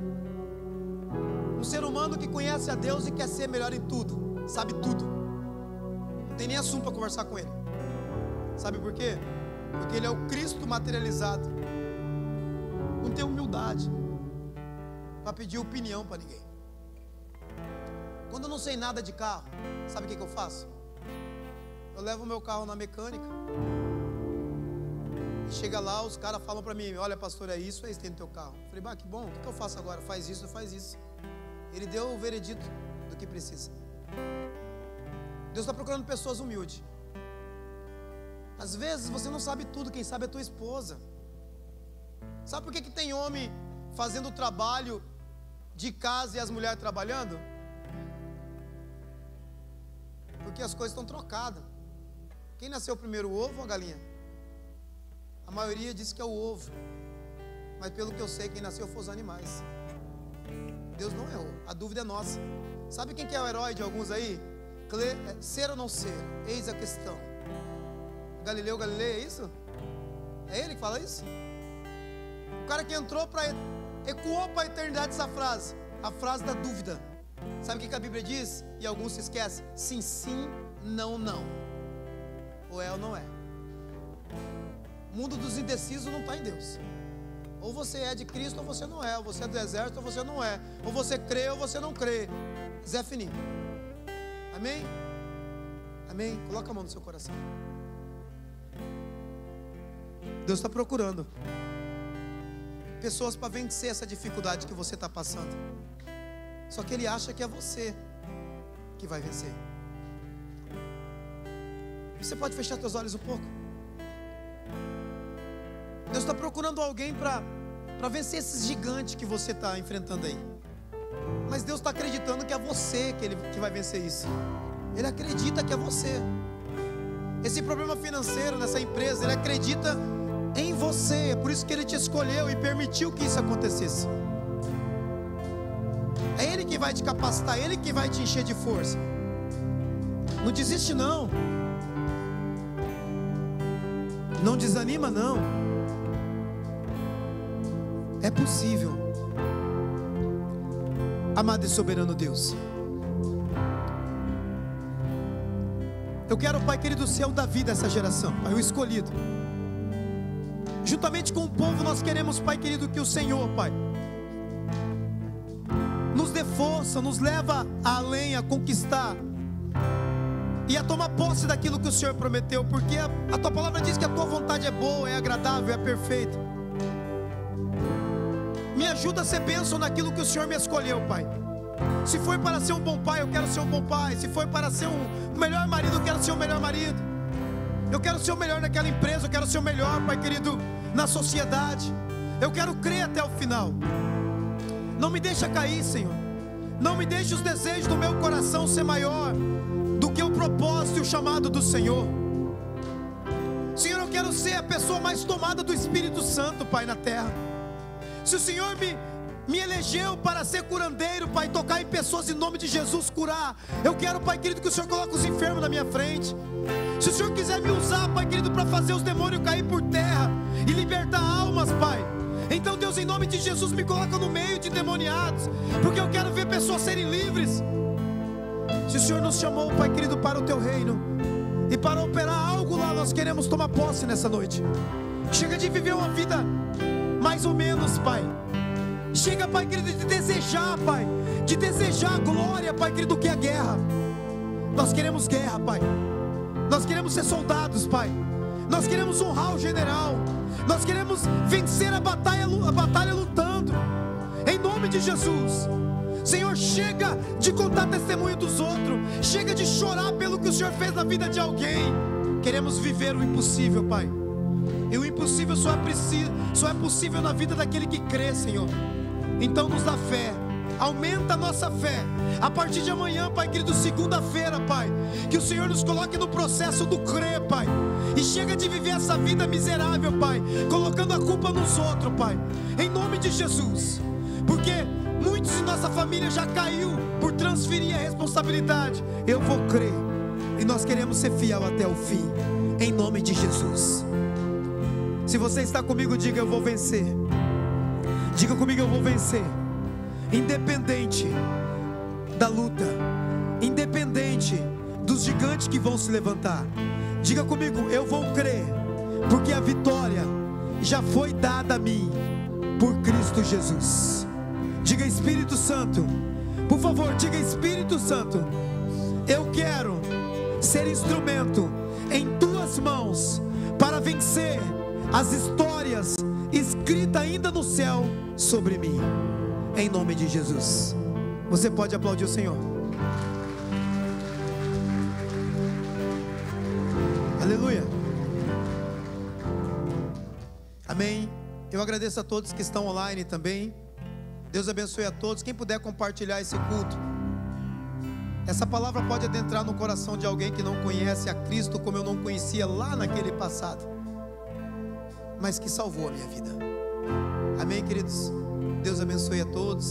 um ser humano que conhece a Deus e quer ser melhor em tudo, sabe tudo, não tem nem assunto para conversar com ele. Sabe por quê? Porque ele é o Cristo materializado. Não tem humildade para pedir opinião para ninguém. Quando eu não sei nada de carro, sabe o que eu faço? Eu levo o meu carro na mecânica. E chega lá, os caras falam para mim: olha, pastor, é isso tem no teu carro. Eu falei: que bom, o que eu faço agora? Faz isso, faz isso. Ele deu o veredito do que precisa. Deus está procurando pessoas humildes. Às vezes você não sabe tudo, quem sabe é a tua esposa. Sabe por que tem homem fazendo o trabalho de casa e as mulheres trabalhando? Porque as coisas estão trocadas. Quem nasceu primeiro, o ovo ou a galinha? A maioria diz que é o ovo. Mas pelo que eu sei, quem nasceu foram os animais. Deus não errou, a dúvida é nossa. Sabe quem que é o herói de alguns aí? Ser ou não ser? Eis a questão. Galileu Galilei, é isso? É ele que fala isso? O cara que entrou ecoou para a eternidade essa frase. A frase da dúvida. Sabe o que a Bíblia diz? E alguns se esquecem. Sim, sim, não, não. Ou é ou não é. O mundo dos indecisos não está em Deus. Ou você é de Cristo ou você não é. Ou você é do exército ou você não é. Ou você crê ou você não crê. Zé Fininho. Amém? Amém? Coloca a mão no seu coração. Deus está procurando pessoas para vencer essa dificuldade que você está passando. Só que Ele acha que é você que vai vencer. Você pode fechar seus olhos um pouco? Deus está procurando alguém para vencer esses gigantes que você está enfrentando aí. Mas Deus está acreditando que é você que vai vencer isso. Ele acredita que é você. Esse problema financeiro nessa empresa, Ele acredita em você. É por isso que Ele te escolheu e permitiu que isso acontecesse. É Ele que vai te capacitar, Ele que vai te encher de força. Não desiste não. Não desanima não. É possível. Amado e soberano Deus, eu quero, Pai querido, ser o Davi dessa geração, Pai, o escolhido. Juntamente com o povo nós queremos, Pai querido, que o Senhor, Pai, nos dê força, nos leva além, a conquistar e a tomar posse daquilo que o Senhor prometeu, porque a Tua palavra diz que a Tua vontade é boa, é agradável, é perfeita. Me ajuda a ser bênção naquilo que o Senhor me escolheu, Pai. Se for para ser um bom pai, eu quero ser um bom pai. Se for para ser um melhor marido, eu quero ser um melhor marido. Eu quero ser o melhor naquela empresa, eu quero ser o melhor, Pai querido, na sociedade. Eu quero crer até o final. Não me deixa cair, Senhor. Não me deixe os desejos do meu coração ser maior do que o propósito e o chamado do Senhor. Senhor, eu quero ser a pessoa mais tomada do Espírito Santo, Pai, na terra. Se o Senhor me elegeu para ser curandeiro, Pai, tocar em pessoas em nome de Jesus, curar, eu quero, Pai querido, que o Senhor coloque os enfermos na minha frente. Se o Senhor quiser me usar, Pai querido, para fazer os demônios cair por terra e libertar almas, Pai, então Deus, em nome de Jesus, me coloca no meio de endemoniados, porque eu quero ver pessoas serem livres. Se o Senhor nos chamou, Pai querido, para o Teu reino e para operar algo lá, nós queremos tomar posse nessa noite. Chega de viver uma vida mais ou menos, Pai. Chega, Pai querido, de desejar, Pai, de desejar a glória, Pai querido, que é a guerra. Nós queremos guerra, Pai. Nós queremos ser soldados, Pai. Nós queremos honrar o general. Nós queremos vencer a batalha lutando, em nome de Jesus. Senhor, chega de contar testemunho dos outros. Chega de chorar pelo que o Senhor fez na vida de alguém. Queremos viver o impossível, Pai. E o impossível só é possível na vida daquele que crê, Senhor. Então nos dá fé, aumenta a nossa fé. A partir de amanhã, Pai querido, segunda-feira, Pai, que o Senhor nos coloque no processo do crer, Pai. E chega de viver essa vida miserável, Pai, colocando a culpa nos outros, Pai, em nome de Jesus. Porque muitos de nossa família já caiu por transferir a responsabilidade. Eu vou crer, e nós queremos ser fiel até o fim, em nome de Jesus. Se você está comigo, diga: eu vou vencer. Diga comigo: eu vou vencer. Independente da luta, independente dos gigantes que vão se levantar, diga comigo: eu vou crer, porque a vitória já foi dada a mim por Cristo Jesus. Diga: Espírito Santo, por favor, diga: Espírito Santo, eu quero ser instrumento em Tuas mãos para vencer as histórias escritas ainda no céu sobre mim, em nome de Jesus. Você pode aplaudir o Senhor. Aleluia. Amém. Eu agradeço a todos que estão online também. Deus abençoe a todos. Quem puder compartilhar esse culto, essa palavra pode adentrar no coração de alguém que não conhece a Cristo como eu não conhecia lá naquele passado, mas que salvou a minha vida. Amém, queridos? Deus abençoe a todos.